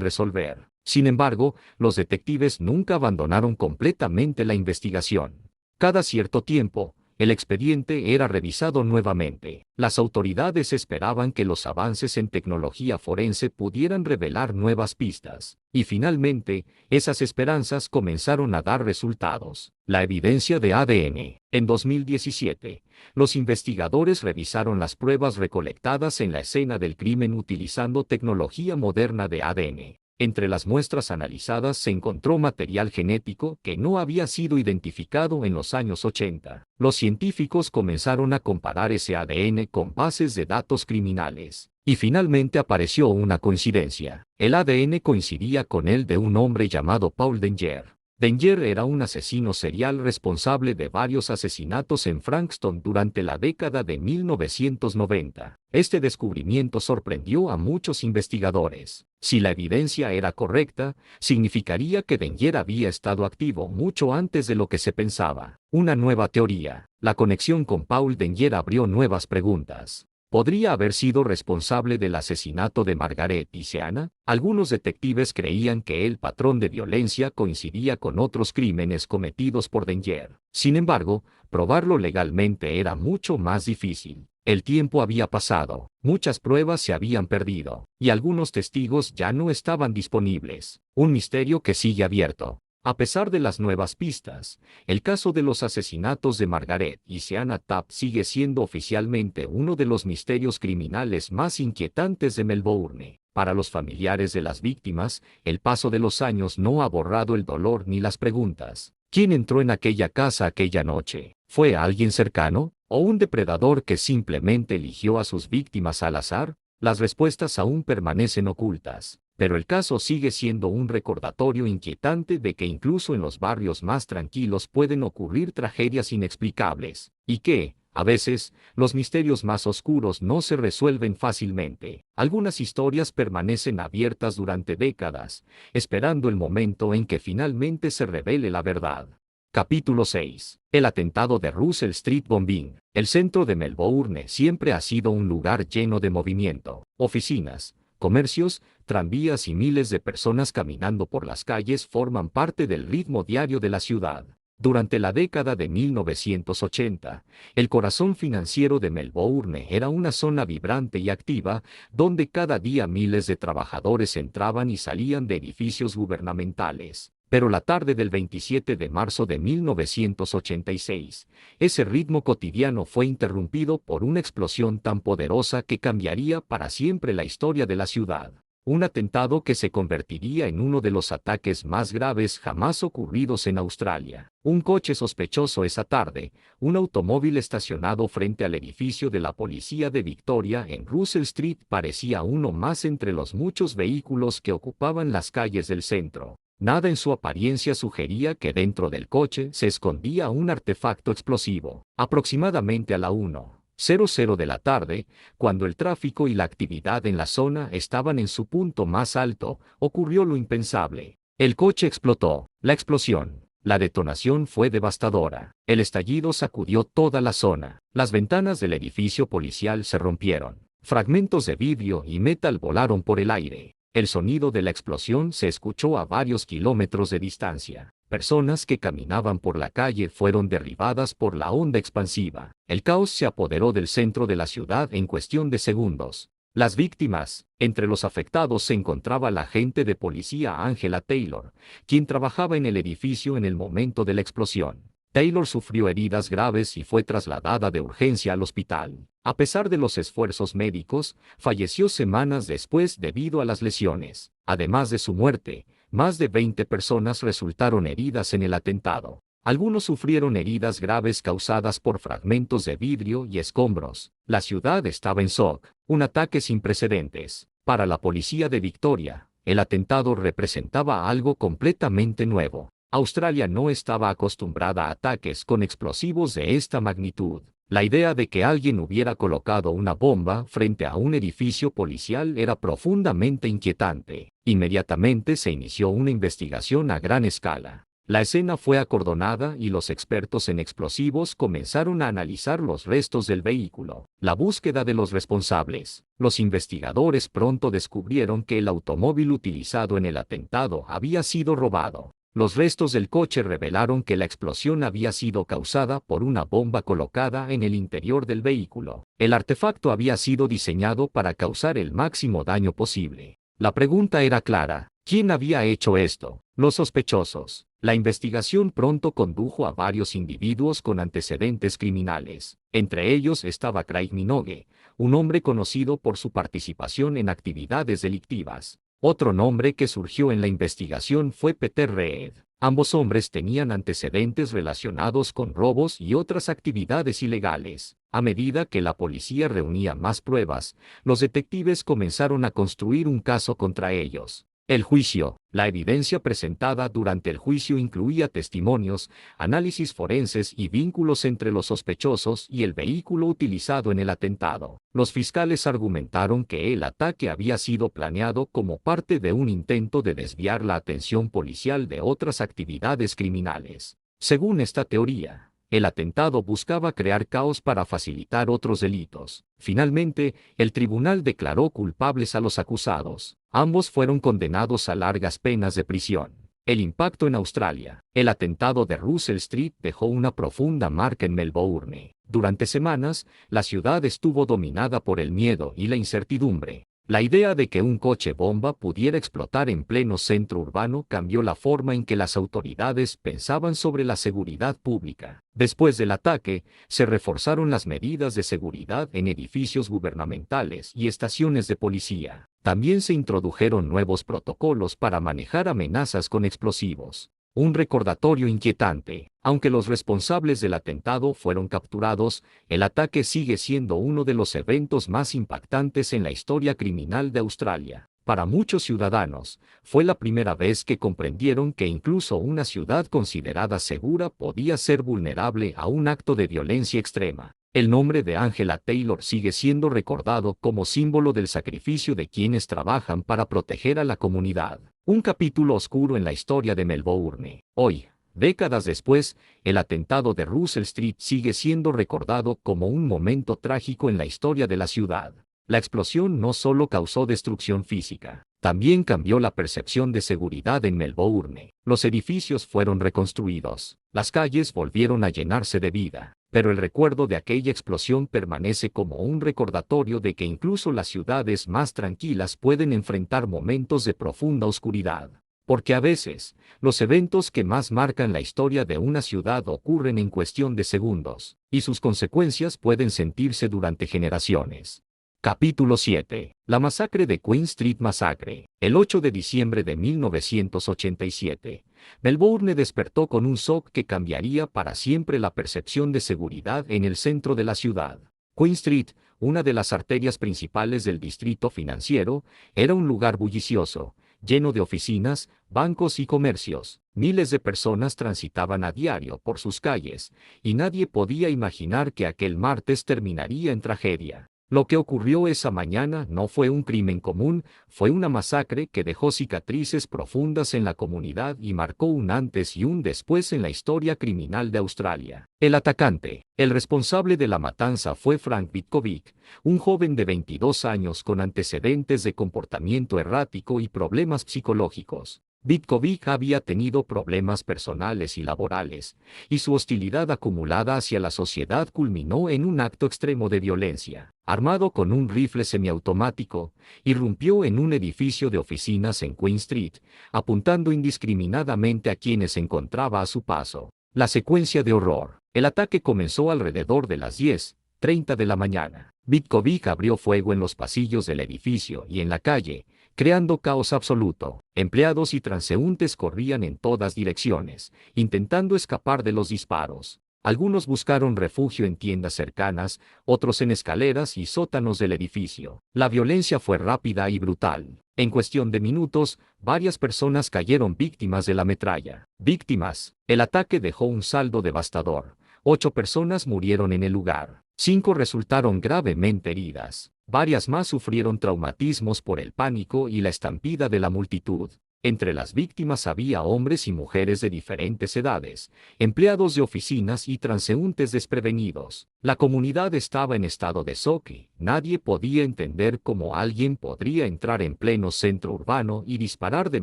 resolver. Sin embargo, los detectives nunca abandonaron completamente la investigación. Cada cierto tiempo, el expediente era revisado nuevamente. Las autoridades esperaban que los avances en tecnología forense pudieran revelar nuevas pistas. Y finalmente, esas esperanzas comenzaron a dar resultados. La evidencia de ADN. En 2017, los investigadores revisaron las pruebas recolectadas en la escena del crimen utilizando tecnología moderna de ADN. Entre las muestras analizadas se encontró material genético que no había sido identificado en los años 80. Los científicos comenzaron a comparar ese ADN con bases de datos criminales. Y finalmente apareció una coincidencia. El ADN coincidía con el de un hombre llamado Paul Denyer. Denyer era un asesino serial responsable de varios asesinatos en Frankston durante la década de 1990. Este descubrimiento sorprendió a muchos investigadores. Si la evidencia era correcta, significaría que Denyer había estado activo mucho antes de lo que se pensaba. Una nueva teoría. La conexión con Paul Denyer abrió nuevas preguntas. ¿Podría haber sido responsable del asesinato de Margaret y Seana? Algunos detectives creían que el patrón de violencia coincidía con otros crímenes cometidos por Denyer. Sin embargo, probarlo legalmente era mucho más difícil. El tiempo había pasado, muchas pruebas se habían perdido, y algunos testigos ya no estaban disponibles. Un misterio que sigue abierto. A pesar de las nuevas pistas, el caso de los asesinatos de Margaret y Seana Tapp sigue siendo oficialmente uno de los misterios criminales más inquietantes de Melbourne. Para los familiares de las víctimas, el paso de los años no ha borrado el dolor ni las preguntas. ¿Quién entró en aquella casa aquella noche? ¿Fue alguien cercano? ¿O un depredador que simplemente eligió a sus víctimas al azar? Las respuestas aún permanecen ocultas. Pero el caso sigue siendo un recordatorio inquietante de que incluso en los barrios más tranquilos pueden ocurrir tragedias inexplicables, y que, a veces, los misterios más oscuros no se resuelven fácilmente. Algunas historias permanecen abiertas durante décadas, esperando el momento en que finalmente se revele la verdad. Capítulo 6. El atentado de Russell Street Bombing. El centro de Melbourne siempre ha sido un lugar lleno de movimiento. Oficinas, comercios, tranvías y miles de personas caminando por las calles forman parte del ritmo diario de la ciudad. Durante la década de 1980, el corazón financiero de Melbourne era una zona vibrante y activa, donde cada día miles de trabajadores entraban y salían de edificios gubernamentales. Pero la tarde del 27 de marzo de 1986, ese ritmo cotidiano fue interrumpido por una explosión tan poderosa que cambiaría para siempre la historia de la ciudad. Un atentado que se convertiría en uno de los ataques más graves jamás ocurridos en Australia. Un coche sospechoso esa tarde, un automóvil estacionado frente al edificio de la policía de Victoria en Russell Street parecía uno más entre los muchos vehículos que ocupaban las calles del centro. Nada en su apariencia sugería que dentro del coche se escondía un artefacto explosivo. Aproximadamente a la 1:00 de la tarde, cuando el tráfico y la actividad en la zona estaban en su punto más alto, ocurrió lo impensable. El coche explotó. La detonación fue devastadora. El estallido sacudió toda la zona. Las ventanas del edificio policial se rompieron. Fragmentos de vidrio y metal volaron por el aire. El sonido de la explosión se escuchó a varios kilómetros de distancia. Personas que caminaban por la calle fueron derribadas por la onda expansiva. El caos se apoderó del centro de la ciudad en cuestión de segundos. Las víctimas. Entre los afectados se encontraba la agente de policía Angela Taylor, quien trabajaba en el edificio en el momento de la explosión. Taylor sufrió heridas graves y fue trasladada de urgencia al hospital. A pesar de los esfuerzos médicos, falleció semanas después debido a las lesiones. Además de su muerte, más de 20 personas resultaron heridas en el atentado. Algunos sufrieron heridas graves causadas por fragmentos de vidrio y escombros. La ciudad estaba en shock, un ataque sin precedentes. Para la policía de Victoria, el atentado representaba algo completamente nuevo. Australia no estaba acostumbrada a ataques con explosivos de esta magnitud. La idea de que alguien hubiera colocado una bomba frente a un edificio policial era profundamente inquietante. Inmediatamente se inició una investigación a gran escala. La escena fue acordonada y los expertos en explosivos comenzaron a analizar los restos del vehículo. La búsqueda de los responsables. Los investigadores pronto descubrieron que el automóvil utilizado en el atentado había sido robado. Los restos del coche revelaron que la explosión había sido causada por una bomba colocada en el interior del vehículo. El artefacto había sido diseñado para causar el máximo daño posible. La pregunta era clara: ¿quién había hecho esto? Los sospechosos. La investigación pronto condujo a varios individuos con antecedentes criminales. Entre ellos estaba Craig Minogue, un hombre conocido por su participación en actividades delictivas. Otro nombre que surgió en la investigación fue Peter Reed. Ambos hombres tenían antecedentes relacionados con robos y otras actividades ilegales. A medida que la policía reunía más pruebas, los detectives comenzaron a construir un caso contra ellos. El juicio. La evidencia presentada durante el juicio incluía testimonios, análisis forenses y vínculos entre los sospechosos y el vehículo utilizado en el atentado. Los fiscales argumentaron que el ataque había sido planeado como parte de un intento de desviar la atención policial de otras actividades criminales. Según esta teoría, el atentado buscaba crear caos para facilitar otros delitos. Finalmente, el tribunal declaró culpables a los acusados. Ambos fueron condenados a largas penas de prisión. El impacto en Australia. El atentado de Russell Street dejó una profunda marca en Melbourne. Durante semanas, la ciudad estuvo dominada por el miedo y la incertidumbre. La idea de que un coche bomba pudiera explotar en pleno centro urbano cambió la forma en que las autoridades pensaban sobre la seguridad pública. Después del ataque, se reforzaron las medidas de seguridad en edificios gubernamentales y estaciones de policía. También se introdujeron nuevos protocolos para manejar amenazas con explosivos. Un recordatorio inquietante. Aunque los responsables del atentado fueron capturados, el ataque sigue siendo uno de los eventos más impactantes en la historia criminal de Australia. Para muchos ciudadanos, fue la primera vez que comprendieron que incluso una ciudad considerada segura podía ser vulnerable a un acto de violencia extrema. El nombre de Angela Taylor sigue siendo recordado como símbolo del sacrificio de quienes trabajan para proteger a la comunidad. Un capítulo oscuro en la historia de Melbourne. Hoy, décadas después, el atentado de Russell Street sigue siendo recordado como un momento trágico en la historia de la ciudad. La explosión no solo causó destrucción física, también cambió la percepción de seguridad en Melbourne. Los edificios fueron reconstruidos, las calles volvieron a llenarse de vida, pero el recuerdo de aquella explosión permanece como un recordatorio de que incluso las ciudades más tranquilas pueden enfrentar momentos de profunda oscuridad. Porque a veces, los eventos que más marcan la historia de una ciudad ocurren en cuestión de segundos, y sus consecuencias pueden sentirse durante generaciones. Capítulo 7. La masacre de Queen Street Massacre. El 8 de diciembre de 1987, Melbourne despertó con un shock que cambiaría para siempre la percepción de seguridad en el centro de la ciudad. Queen Street, una de las arterias principales del distrito financiero, era un lugar bullicioso, lleno de oficinas, bancos y comercios. Miles de personas transitaban a diario por sus calles, y nadie podía imaginar que aquel martes terminaría en tragedia. Lo que ocurrió esa mañana no fue un crimen común, fue una masacre que dejó cicatrices profundas en la comunidad y marcó un antes y un después en la historia criminal de Australia. El atacante, el responsable de la matanza fue Frank Vitkovic, un joven de 22 años con antecedentes de comportamiento errático y problemas psicológicos. Vitkovic había tenido problemas personales y laborales, y su hostilidad acumulada hacia la sociedad culminó en un acto extremo de violencia. Armado con un rifle semiautomático, irrumpió en un edificio de oficinas en Queen Street, apuntando indiscriminadamente a quienes se encontraba a su paso. La secuencia de horror. El ataque comenzó alrededor de las 10:30 de la mañana. Vitkovic abrió fuego en los pasillos del edificio y en la calle, creando caos absoluto. Empleados y transeúntes corrían en todas direcciones, intentando escapar de los disparos. Algunos buscaron refugio en tiendas cercanas, otros en escaleras y sótanos del edificio. La violencia fue rápida y brutal. En cuestión de minutos, varias personas cayeron víctimas de la metralla. Víctimas. El ataque dejó un saldo devastador. 8 personas murieron en el lugar. 5 resultaron gravemente heridas. Varias más sufrieron traumatismos por el pánico y la estampida de la multitud. Entre las víctimas había hombres y mujeres de diferentes edades, empleados de oficinas y transeúntes desprevenidos. La comunidad estaba en estado de shock. Nadie podía entender cómo alguien podría entrar en pleno centro urbano y disparar de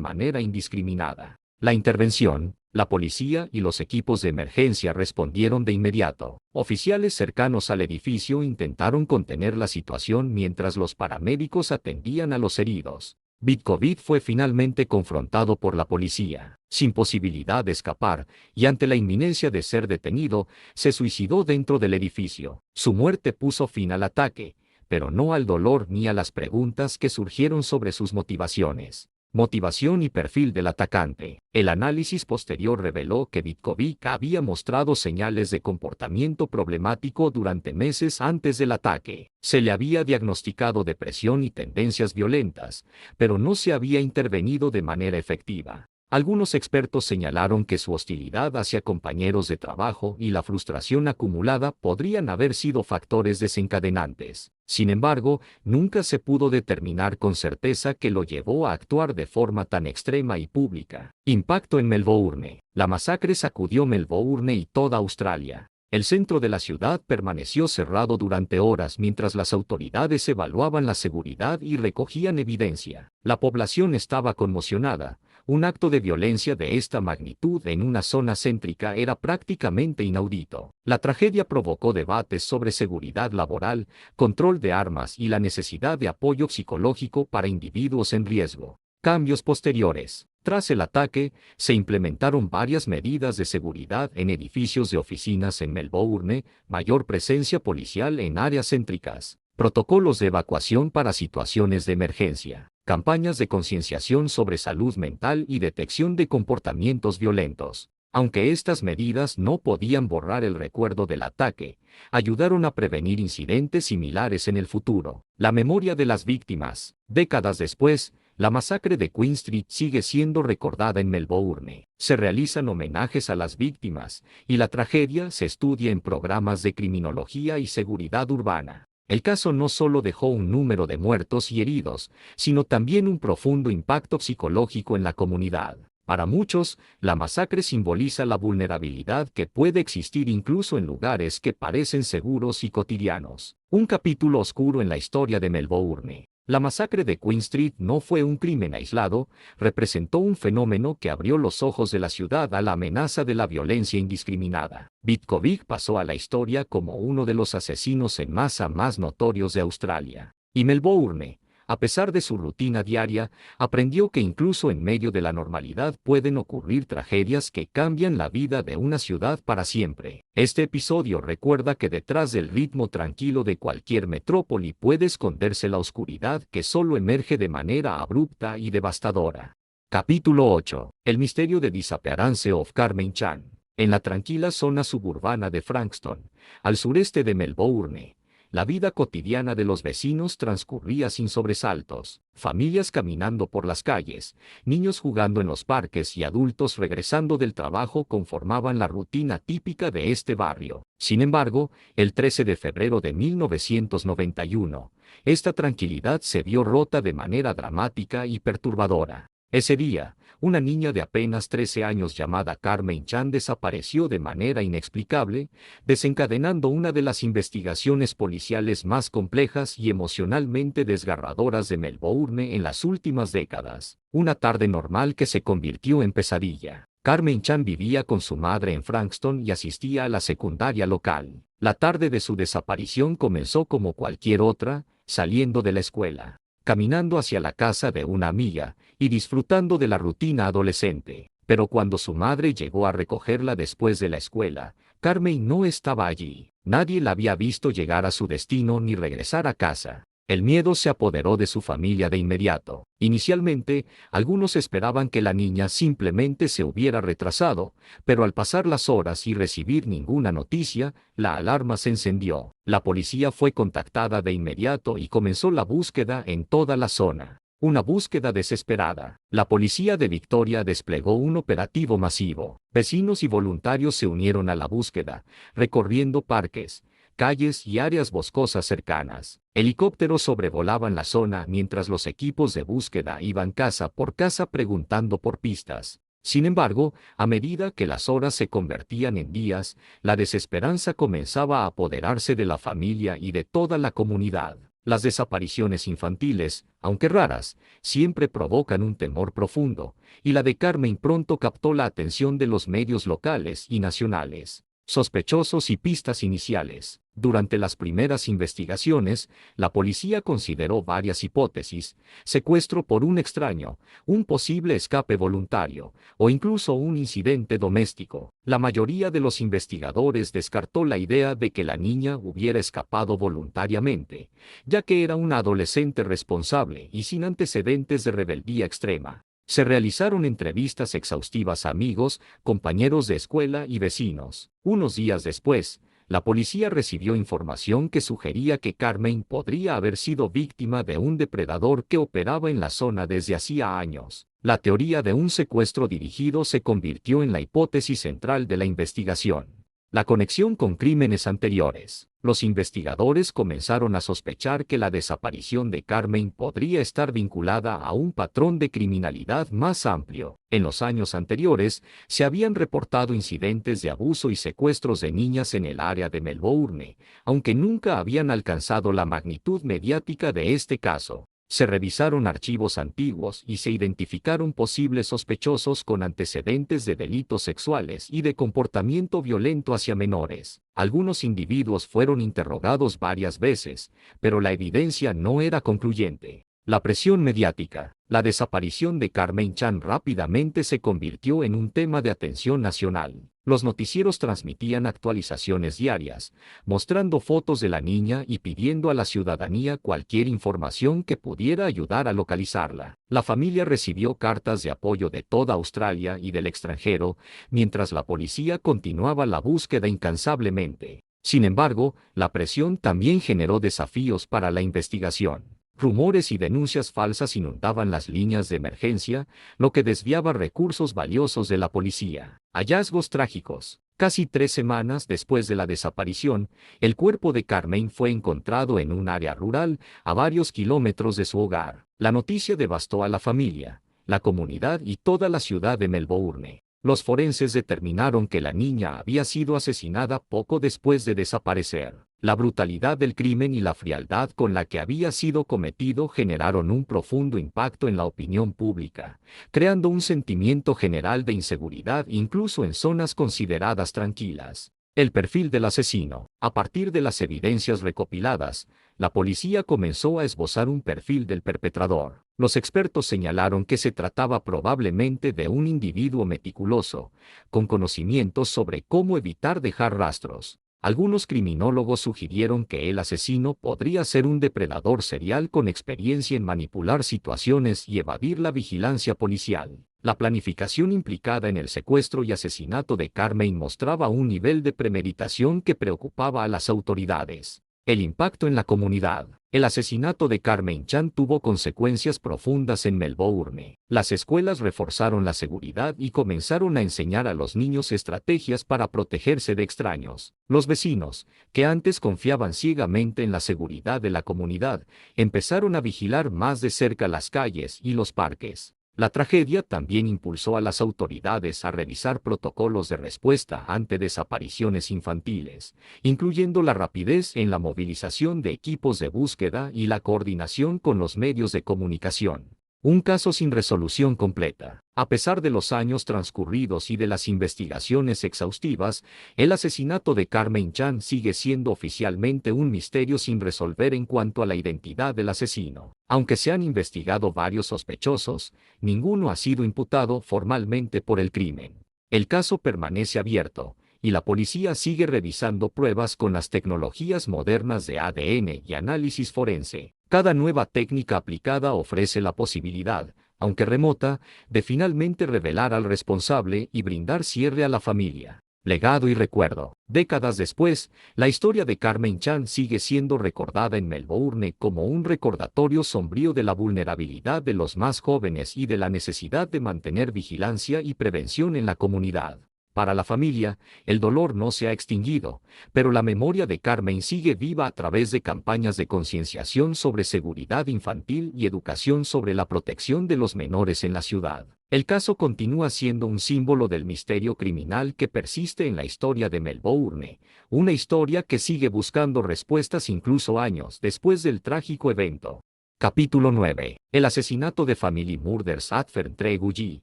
manera indiscriminada. La intervención, la policía y los equipos de emergencia respondieron de inmediato. Oficiales cercanos al edificio intentaron contener la situación mientras los paramédicos atendían a los heridos. Vitkovic fue finalmente confrontado por la policía. Sin posibilidad de escapar, y ante la inminencia de ser detenido, se suicidó dentro del edificio. Su muerte puso fin al ataque, pero no al dolor ni a las preguntas que surgieron sobre sus motivaciones. Motivación y perfil del atacante. El análisis posterior reveló que Vitkovic había mostrado señales de comportamiento problemático durante meses antes del ataque. Se le había diagnosticado depresión y tendencias violentas, pero no se había intervenido de manera efectiva. Algunos expertos señalaron que su hostilidad hacia compañeros de trabajo y la frustración acumulada podrían haber sido factores desencadenantes. Sin embargo, nunca se pudo determinar con certeza qué lo llevó a actuar de forma tan extrema y pública. Impacto en Melbourne. La masacre sacudió Melbourne y toda Australia. El centro de la ciudad permaneció cerrado durante horas mientras las autoridades evaluaban la seguridad y recogían evidencia. La población estaba conmocionada. Un acto de violencia de esta magnitud en una zona céntrica era prácticamente inaudito. La tragedia provocó debates sobre seguridad laboral, control de armas y la necesidad de apoyo psicológico para individuos en riesgo. Cambios posteriores. Tras el ataque, se implementaron varias medidas de seguridad en edificios de oficinas en Melbourne, mayor presencia policial en áreas céntricas, protocolos de evacuación para situaciones de emergencia, campañas de concienciación sobre salud mental y detección de comportamientos violentos. Aunque estas medidas no podían borrar el recuerdo del ataque, ayudaron a prevenir incidentes similares en el futuro. La memoria de las víctimas. Décadas después, la masacre de Queen Street sigue siendo recordada en Melbourne. Se realizan homenajes a las víctimas, y la tragedia se estudia en programas de criminología y seguridad urbana. El caso no solo dejó un número de muertos y heridos, sino también un profundo impacto psicológico en la comunidad. Para muchos, la masacre simboliza la vulnerabilidad que puede existir incluso en lugares que parecen seguros y cotidianos. Un capítulo oscuro en la historia de Melbourne. La masacre de Queen Street no fue un crimen aislado, representó un fenómeno que abrió los ojos de la ciudad a la amenaza de la violencia indiscriminada. Vitkovic pasó a la historia como uno de los asesinos en masa más notorios de Australia. Y Melbourne, a pesar de su rutina diaria, aprendió que incluso en medio de la normalidad pueden ocurrir tragedias que cambian la vida de una ciudad para siempre. Este episodio recuerda que detrás del ritmo tranquilo de cualquier metrópoli puede esconderse la oscuridad que solo emerge de manera abrupta y devastadora. Capítulo 8. El misterio de Disappearance of Carmen Chan. En la tranquila zona suburbana de Frankston, al sureste de Melbourne, la vida cotidiana de los vecinos transcurría sin sobresaltos. Familias caminando por las calles, niños jugando en los parques y adultos regresando del trabajo conformaban la rutina típica de este barrio. Sin embargo, el 13 de febrero de 1991, esta tranquilidad se vio rota de manera dramática y perturbadora. Ese día, una niña de apenas 13 años llamada Carmen Chan desapareció de manera inexplicable, desencadenando una de las investigaciones policiales más complejas y emocionalmente desgarradoras de Melbourne en las últimas décadas. Una tarde normal que se convirtió en pesadilla. Carmen Chan vivía con su madre en Frankston y asistía a la secundaria local. La tarde de su desaparición comenzó como cualquier otra, saliendo de la escuela, caminando hacia la casa de una amiga y disfrutando de la rutina adolescente. Pero cuando su madre llegó a recogerla después de la escuela, Carmen no estaba allí. Nadie la había visto llegar a su destino ni regresar a casa. El miedo se apoderó de su familia de inmediato. Inicialmente, algunos esperaban que la niña simplemente se hubiera retrasado, pero al pasar las horas y recibir ninguna noticia, la alarma se encendió. La policía fue contactada de inmediato y comenzó la búsqueda en toda la zona. Una búsqueda desesperada. La policía de Victoria desplegó un operativo masivo. Vecinos y voluntarios se unieron a la búsqueda, recorriendo parques, calles y áreas boscosas cercanas. Helicópteros sobrevolaban la zona mientras los equipos de búsqueda iban casa por casa preguntando por pistas. Sin embargo, a medida que las horas se convertían en días, la desesperanza comenzaba a apoderarse de la familia y de toda la comunidad. Las desapariciones infantiles, aunque raras, siempre provocan un temor profundo, y la de Carmen pronto captó la atención de los medios locales y nacionales. Sospechosos y pistas iniciales. Durante las primeras investigaciones, la policía consideró varias hipótesis: secuestro por un extraño, un posible escape voluntario, o incluso un incidente doméstico. La mayoría de los investigadores descartó la idea de que la niña hubiera escapado voluntariamente, ya que era una adolescente responsable y sin antecedentes de rebeldía extrema. Se realizaron entrevistas exhaustivas a amigos, compañeros de escuela y vecinos. Unos días después, la policía recibió información que sugería que Carmen podría haber sido víctima de un depredador que operaba en la zona desde hacía años. La teoría de un secuestro dirigido se convirtió en la hipótesis central de la investigación. La conexión con crímenes anteriores. Los investigadores comenzaron a sospechar que la desaparición de Carmen podría estar vinculada a un patrón de criminalidad más amplio. En los años anteriores, se habían reportado incidentes de abuso y secuestros de niñas en el área de Melbourne, aunque nunca habían alcanzado la magnitud mediática de este caso. Se revisaron archivos antiguos y se identificaron posibles sospechosos con antecedentes de delitos sexuales y de comportamiento violento hacia menores. Algunos individuos fueron interrogados varias veces, pero la evidencia no era concluyente. La presión mediática. La desaparición de Carmen Chan rápidamente se convirtió en un tema de atención nacional. Los noticieros transmitían actualizaciones diarias, mostrando fotos de la niña y pidiendo a la ciudadanía cualquier información que pudiera ayudar a localizarla. La familia recibió cartas de apoyo de toda Australia y del extranjero, mientras la policía continuaba la búsqueda incansablemente. Sin embargo, la presión también generó desafíos para la investigación. Rumores y denuncias falsas inundaban las líneas de emergencia, lo que desviaba recursos valiosos de la policía. Hallazgos trágicos. Casi 3 semanas después de la desaparición, el cuerpo de Carmen fue encontrado en un área rural, a varios kilómetros de su hogar. La noticia devastó a la familia, la comunidad y toda la ciudad de Melbourne. Los forenses determinaron que la niña había sido asesinada poco después de desaparecer. La brutalidad del crimen y la frialdad con la que había sido cometido generaron un profundo impacto en la opinión pública, creando un sentimiento general de inseguridad incluso en zonas consideradas tranquilas. El perfil del asesino. A partir de las evidencias recopiladas, la policía comenzó a esbozar un perfil del perpetrador. Los expertos señalaron que se trataba probablemente de un individuo meticuloso, con conocimientos sobre cómo evitar dejar rastros. Algunos criminólogos sugirieron que el asesino podría ser un depredador serial con experiencia en manipular situaciones y evadir la vigilancia policial. La planificación implicada en el secuestro y asesinato de Carmen mostraba un nivel de premeditación que preocupaba a las autoridades. El impacto en la comunidad. El asesinato de Carmen Chan tuvo consecuencias profundas en Melbourne. Las escuelas reforzaron la seguridad y comenzaron a enseñar a los niños estrategias para protegerse de extraños. Los vecinos, que antes confiaban ciegamente en la seguridad de la comunidad, empezaron a vigilar más de cerca las calles y los parques. La tragedia también impulsó a las autoridades a revisar protocolos de respuesta ante desapariciones infantiles, incluyendo la rapidez en la movilización de equipos de búsqueda y la coordinación con los medios de comunicación. Un caso sin resolución completa. A pesar de los años transcurridos y de las investigaciones exhaustivas, el asesinato de Carmen Chan sigue siendo oficialmente un misterio sin resolver en cuanto a la identidad del asesino. Aunque se han investigado varios sospechosos, ninguno ha sido imputado formalmente por el crimen. El caso permanece abierto, y la policía sigue revisando pruebas con las tecnologías modernas de ADN y análisis forense. Cada nueva técnica aplicada ofrece la posibilidad, aunque remota, de finalmente revelar al responsable y brindar cierre a la familia. Legado y recuerdo. Décadas después, la historia de Carmen Chan sigue siendo recordada en Melbourne como un recordatorio sombrío de la vulnerabilidad de los más jóvenes y de la necesidad de mantener vigilancia y prevención en la comunidad. Para la familia, el dolor no se ha extinguido, pero la memoria de Carmen sigue viva a través de campañas de concienciación sobre seguridad infantil y educación sobre la protección de los menores en la ciudad. El caso continúa siendo un símbolo del misterio criminal que persiste en la historia de Melbourne, una historia que sigue buscando respuestas incluso años después del trágico evento. Capítulo 9. El asesinato de Family Murders at Ferntree.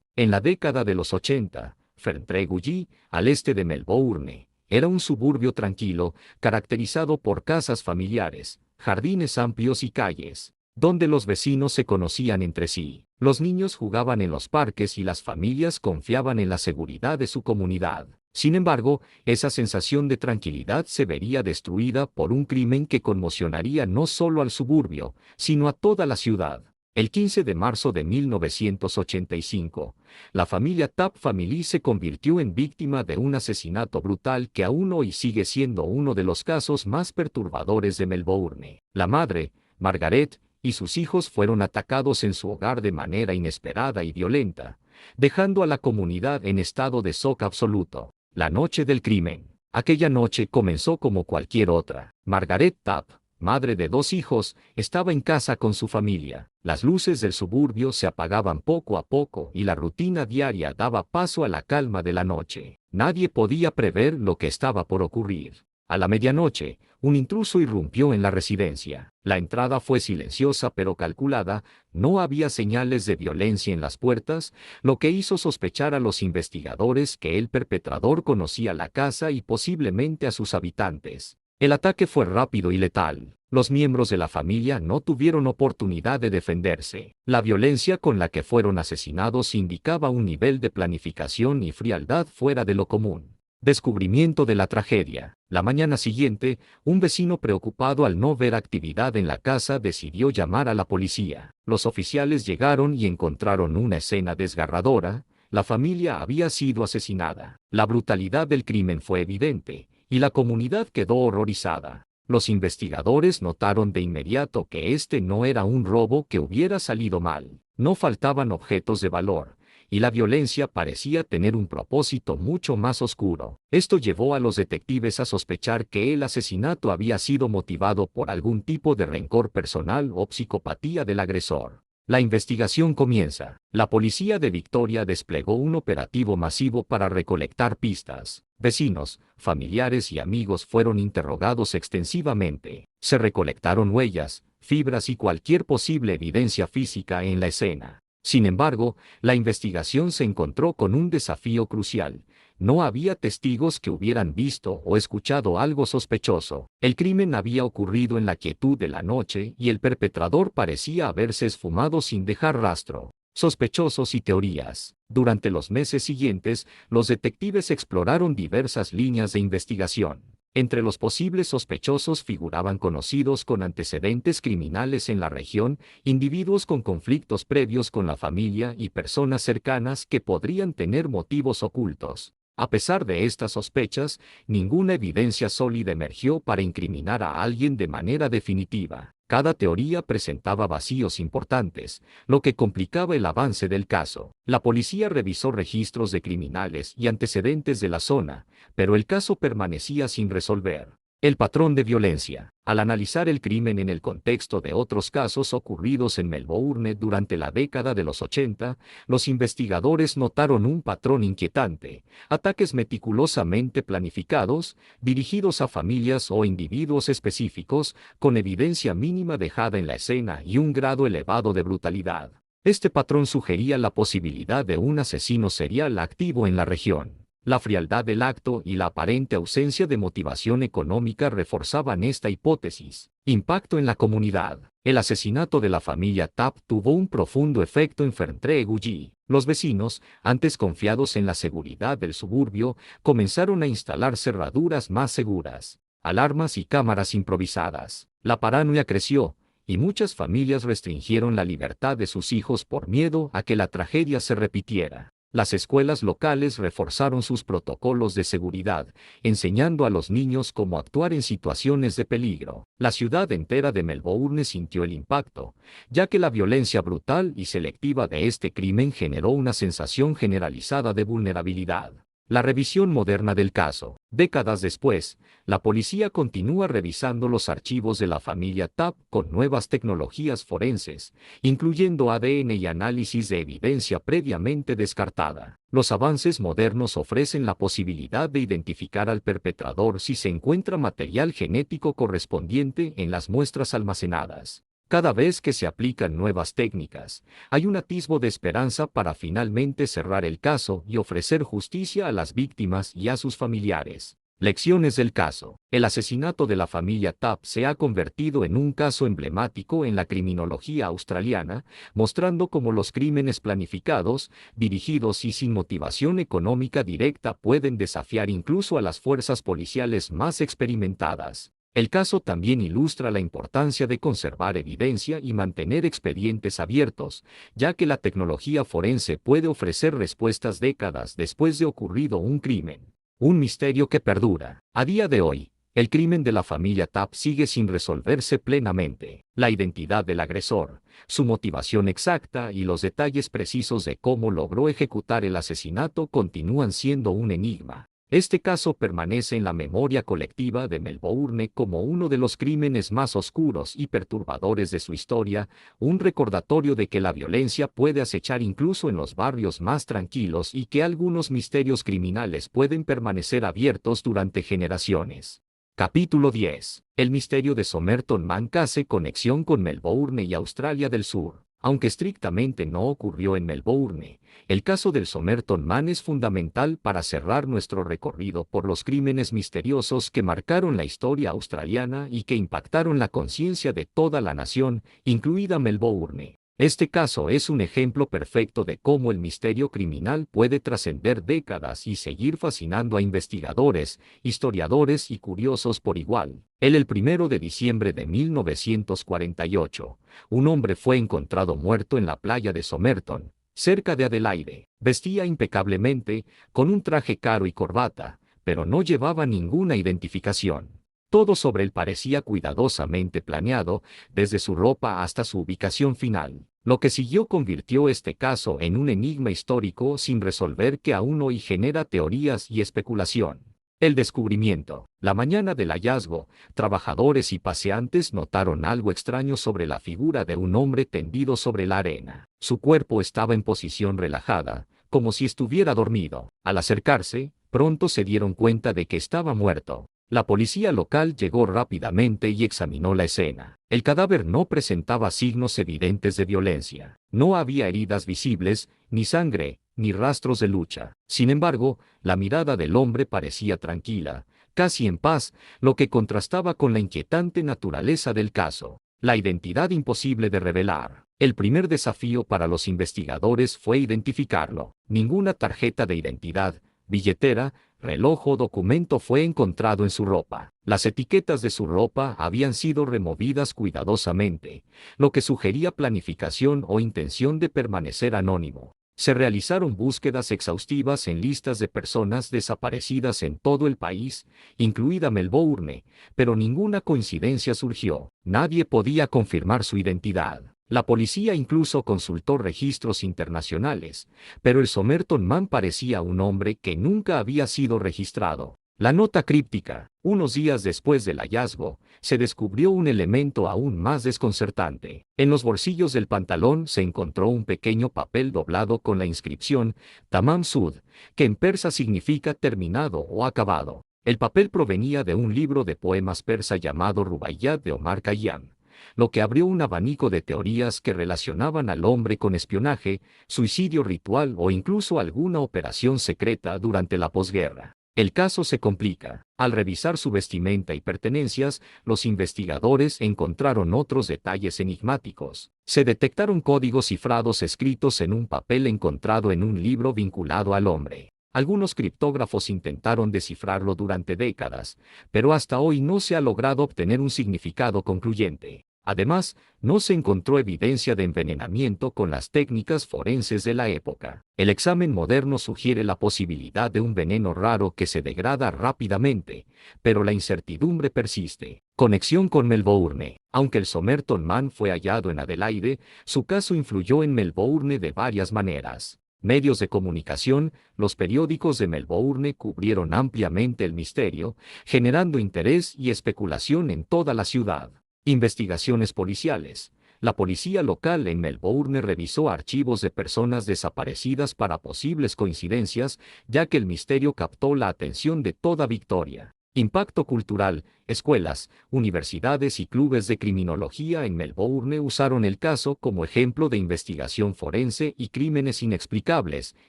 En la década de los 80, Ferntree, al este de Melbourne, era un suburbio tranquilo, caracterizado por casas familiares, jardines amplios y calles, donde los vecinos se conocían entre sí. Los niños jugaban en los parques y las familias confiaban en la seguridad de su comunidad. Sin embargo, esa sensación de tranquilidad se vería destruida por un crimen que conmocionaría no solo al suburbio, sino a toda la ciudad. El 15 de marzo de 1985, la familia Tapp Family se convirtió en víctima de un asesinato brutal que aún hoy sigue siendo uno de los casos más perturbadores de Melbourne. La madre, Margaret, y sus hijos fueron atacados en su hogar de manera inesperada y violenta, dejando a la comunidad en estado de shock absoluto. La noche del crimen. Aquella noche comenzó como cualquier otra. Margaret Tapp, madre de 2 hijos, estaba en casa con su familia. Las luces del suburbio se apagaban poco a poco y la rutina diaria daba paso a la calma de la noche. Nadie podía prever lo que estaba por ocurrir. A la medianoche, un intruso irrumpió en la residencia. La entrada fue silenciosa pero calculada, no había señales de violencia en las puertas, lo que hizo sospechar a los investigadores que el perpetrador conocía la casa y posiblemente a sus habitantes. El ataque fue rápido y letal. Los miembros de la familia no tuvieron oportunidad de defenderse. La violencia con la que fueron asesinados indicaba un nivel de planificación y frialdad fuera de lo común. Descubrimiento de la tragedia. La mañana siguiente, un vecino preocupado al no ver actividad en la casa decidió llamar a la policía. Los oficiales llegaron y encontraron una escena desgarradora. La familia había sido asesinada. La brutalidad del crimen fue evidente, y la comunidad quedó horrorizada. Los investigadores notaron de inmediato que este no era un robo que hubiera salido mal. No faltaban objetos de valor, y la violencia parecía tener un propósito mucho más oscuro. Esto llevó a los detectives a sospechar que el asesinato había sido motivado por algún tipo de rencor personal o psicopatía del agresor. La investigación comienza. La policía de Victoria desplegó un operativo masivo para recolectar pistas. Vecinos, familiares y amigos fueron interrogados extensivamente. Se recolectaron huellas, fibras y cualquier posible evidencia física en la escena. Sin embargo, la investigación se encontró con un desafío crucial. No había testigos que hubieran visto o escuchado algo sospechoso. El crimen había ocurrido en la quietud de la noche y el perpetrador parecía haberse esfumado sin dejar rastro. Sospechosos y teorías. Durante los meses siguientes, los detectives exploraron diversas líneas de investigación. Entre los posibles sospechosos figuraban conocidos con antecedentes criminales en la región, individuos con conflictos previos con la familia y personas cercanas que podrían tener motivos ocultos. A pesar de estas sospechas, ninguna evidencia sólida emergió para incriminar a alguien de manera definitiva. Cada teoría presentaba vacíos importantes, lo que complicaba el avance del caso. La policía revisó registros de criminales y antecedentes de la zona, pero el caso permanecía sin resolver. El patrón de violencia. Al analizar el crimen en el contexto de otros casos ocurridos en Melbourne durante la década de los 80, los investigadores notaron un patrón inquietante: ataques meticulosamente planificados, dirigidos a familias o individuos específicos, con evidencia mínima dejada en la escena y un grado elevado de brutalidad. Este patrón sugería la posibilidad de un asesino serial activo en la región. La frialdad del acto y la aparente ausencia de motivación económica reforzaban esta hipótesis. Impacto en la comunidad. El asesinato de la familia Tapp tuvo un profundo efecto en Ferntree-Gully. Los vecinos, antes confiados en la seguridad del suburbio, comenzaron a instalar cerraduras más seguras, alarmas y cámaras improvisadas. La paranoia creció, y muchas familias restringieron la libertad de sus hijos por miedo a que la tragedia se repitiera. Las escuelas locales reforzaron sus protocolos de seguridad, enseñando a los niños cómo actuar en situaciones de peligro. La ciudad entera de Melbourne sintió el impacto, ya que la violencia brutal y selectiva de este crimen generó una sensación generalizada de vulnerabilidad. La revisión moderna del caso. Décadas después, la policía continúa revisando los archivos de la familia Tapp con nuevas tecnologías forenses, incluyendo ADN y análisis de evidencia previamente descartada. Los avances modernos ofrecen la posibilidad de identificar al perpetrador si se encuentra material genético correspondiente en las muestras almacenadas. Cada vez que se aplican nuevas técnicas, hay un atisbo de esperanza para finalmente cerrar el caso y ofrecer justicia a las víctimas y a sus familiares. Lecciones del caso. El asesinato de la familia Tapp se ha convertido en un caso emblemático en la criminología australiana, mostrando cómo los crímenes planificados, dirigidos y sin motivación económica directa pueden desafiar incluso a las fuerzas policiales más experimentadas. El caso también ilustra la importancia de conservar evidencia y mantener expedientes abiertos, ya que la tecnología forense puede ofrecer respuestas décadas después de ocurrido un crimen. Un misterio que perdura. A día de hoy, el crimen de la familia Tapp sigue sin resolverse plenamente. La identidad del agresor, su motivación exacta y los detalles precisos de cómo logró ejecutar el asesinato continúan siendo un enigma. Este caso permanece en la memoria colectiva de Melbourne como uno de los crímenes más oscuros y perturbadores de su historia, un recordatorio de que la violencia puede acechar incluso en los barrios más tranquilos y que algunos misterios criminales pueden permanecer abiertos durante generaciones. Capítulo 10. El misterio de Somerton Man hace conexión con Melbourne y Australia del Sur. Aunque estrictamente no ocurrió en Melbourne, el caso del Somerton Man es fundamental para cerrar nuestro recorrido por los crímenes misteriosos que marcaron la historia australiana y que impactaron la conciencia de toda la nación, incluida Melbourne. Este caso es un ejemplo perfecto de cómo el misterio criminal puede trascender décadas y seguir fascinando a investigadores, historiadores y curiosos por igual. El 1 de diciembre de 1948, un hombre fue encontrado muerto en la playa de Somerton, cerca de Adelaide. Vestía impecablemente, con un traje caro y corbata, pero no llevaba ninguna identificación. Todo sobre él parecía cuidadosamente planeado, desde su ropa hasta su ubicación final. Lo que siguió convirtió este caso en un enigma histórico sin resolver que aún hoy genera teorías y especulación. El descubrimiento. La mañana del hallazgo, trabajadores y paseantes notaron algo extraño sobre la figura de un hombre tendido sobre la arena. Su cuerpo estaba en posición relajada, como si estuviera dormido. Al acercarse, pronto se dieron cuenta de que estaba muerto. La policía local llegó rápidamente y examinó la escena. El cadáver no presentaba signos evidentes de violencia. No había heridas visibles, ni sangre, ni rastros de lucha. Sin embargo, la mirada del hombre parecía tranquila, casi en paz, lo que contrastaba con la inquietante naturaleza del caso. La identidad imposible de revelar. El primer desafío para los investigadores fue identificarlo. Ninguna tarjeta de identidad, billetera, reloj o documento fue encontrado en su ropa. Las etiquetas de su ropa habían sido removidas cuidadosamente, lo que sugería planificación o intención de permanecer anónimo. Se realizaron búsquedas exhaustivas en listas de personas desaparecidas en todo el país, incluida Melbourne, pero ninguna coincidencia surgió. Nadie podía confirmar su identidad. La policía incluso consultó registros internacionales, pero el Somerton Man parecía un hombre que nunca había sido registrado. La nota críptica. Unos días después del hallazgo, se descubrió un elemento aún más desconcertante. En los bolsillos del pantalón se encontró un pequeño papel doblado con la inscripción Tamam Sud, que en persa significa terminado o acabado. El papel provenía de un libro de poemas persa llamado Rubaiyat de Omar Khayyam, lo que abrió un abanico de teorías que relacionaban al hombre con espionaje, suicidio ritual o incluso alguna operación secreta durante la posguerra. El caso se complica. Al revisar su vestimenta y pertenencias, los investigadores encontraron otros detalles enigmáticos. Se detectaron códigos cifrados escritos en un papel encontrado en un libro vinculado al hombre. Algunos criptógrafos intentaron descifrarlo durante décadas, pero hasta hoy no se ha logrado obtener un significado concluyente. Además, no se encontró evidencia de envenenamiento con las técnicas forenses de la época. El examen moderno sugiere la posibilidad de un veneno raro que se degrada rápidamente, pero la incertidumbre persiste. Conexión con Melbourne. Aunque el Somerton Man fue hallado en Adelaide, su caso influyó en Melbourne de varias maneras. Medios de comunicación, los periódicos de Melbourne cubrieron ampliamente el misterio, generando interés y especulación en toda la ciudad. Investigaciones policiales. La policía local en Melbourne revisó archivos de personas desaparecidas para posibles coincidencias, ya que el misterio captó la atención de toda Victoria. Impacto cultural. Escuelas, universidades y clubes de criminología en Melbourne usaron el caso como ejemplo de investigación forense y crímenes inexplicables,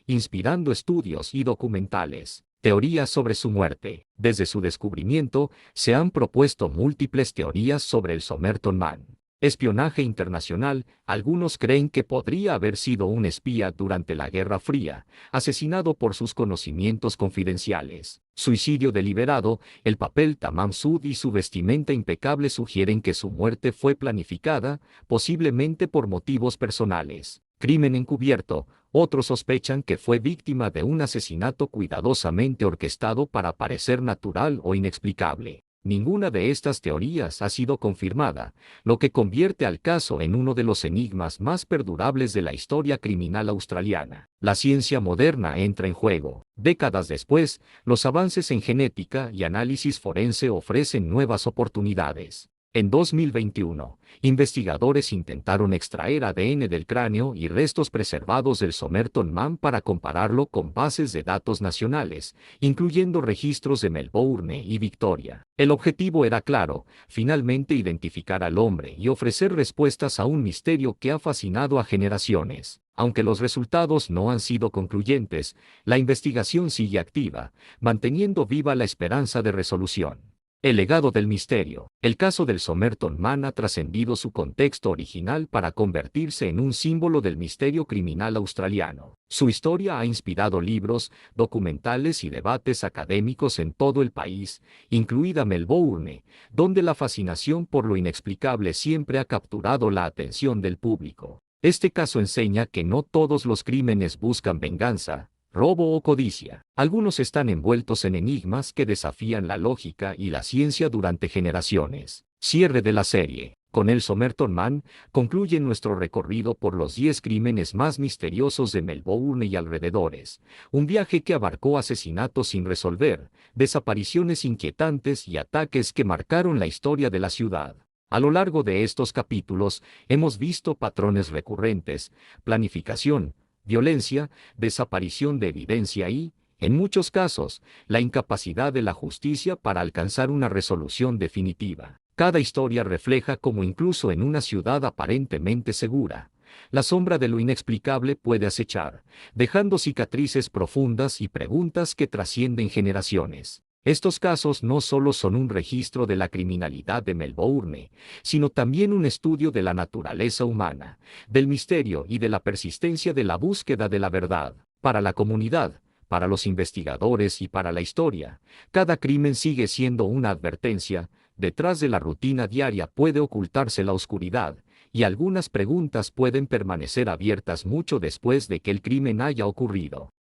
inspirando estudios y documentales. Teorías sobre su muerte. Desde su descubrimiento, se han propuesto múltiples teorías sobre el Somerton Man. Espionaje internacional. Algunos creen que podría haber sido un espía durante la Guerra Fría, asesinado por sus conocimientos confidenciales. Suicidio deliberado. El papel Tamam Sud y su vestimenta impecable sugieren que su muerte fue planificada, posiblemente por motivos personales. Crimen encubierto. Otros sospechan que fue víctima de un asesinato cuidadosamente orquestado para parecer natural o inexplicable. Ninguna de estas teorías ha sido confirmada, lo que convierte al caso en uno de los enigmas más perdurables de la historia criminal australiana. La ciencia moderna entra en juego. Décadas después, los avances en genética y análisis forense ofrecen nuevas oportunidades. En 2021, investigadores intentaron extraer ADN del cráneo y restos preservados del Somerton Man para compararlo con bases de datos nacionales, incluyendo registros de Melbourne y Victoria. El objetivo era claro: finalmente identificar al hombre y ofrecer respuestas a un misterio que ha fascinado a generaciones. Aunque los resultados no han sido concluyentes, la investigación sigue activa, manteniendo viva la esperanza de resolución. El legado del misterio. El caso del Somerton Man ha trascendido su contexto original para convertirse en un símbolo del misterio criminal australiano. Su historia ha inspirado libros, documentales y debates académicos en todo el país, incluida Melbourne, donde la fascinación por lo inexplicable siempre ha capturado la atención del público. Este caso enseña que no todos los crímenes buscan venganza, robo o codicia. Algunos están envueltos en enigmas que desafían la lógica y la ciencia durante generaciones. Cierre de la serie. Con el Somerton Man, concluye nuestro recorrido por los 10 crímenes más misteriosos de Melbourne y alrededores. Un viaje que abarcó asesinatos sin resolver, desapariciones inquietantes y ataques que marcaron la historia de la ciudad. A lo largo de estos capítulos, hemos visto patrones recurrentes: planificación, violencia, desaparición de evidencia y, en muchos casos, la incapacidad de la justicia para alcanzar una resolución definitiva. Cada historia refleja cómo incluso en una ciudad aparentemente segura, la sombra de lo inexplicable puede acechar, dejando cicatrices profundas y preguntas que trascienden generaciones. Estos casos no solo son un registro de la criminalidad de Melbourne, sino también un estudio de la naturaleza humana, del misterio y de la persistencia de la búsqueda de la verdad. Para la comunidad, para los investigadores y para la historia, cada crimen sigue siendo una advertencia: detrás de la rutina diaria puede ocultarse la oscuridad, y algunas preguntas pueden permanecer abiertas mucho después de que el crimen haya ocurrido.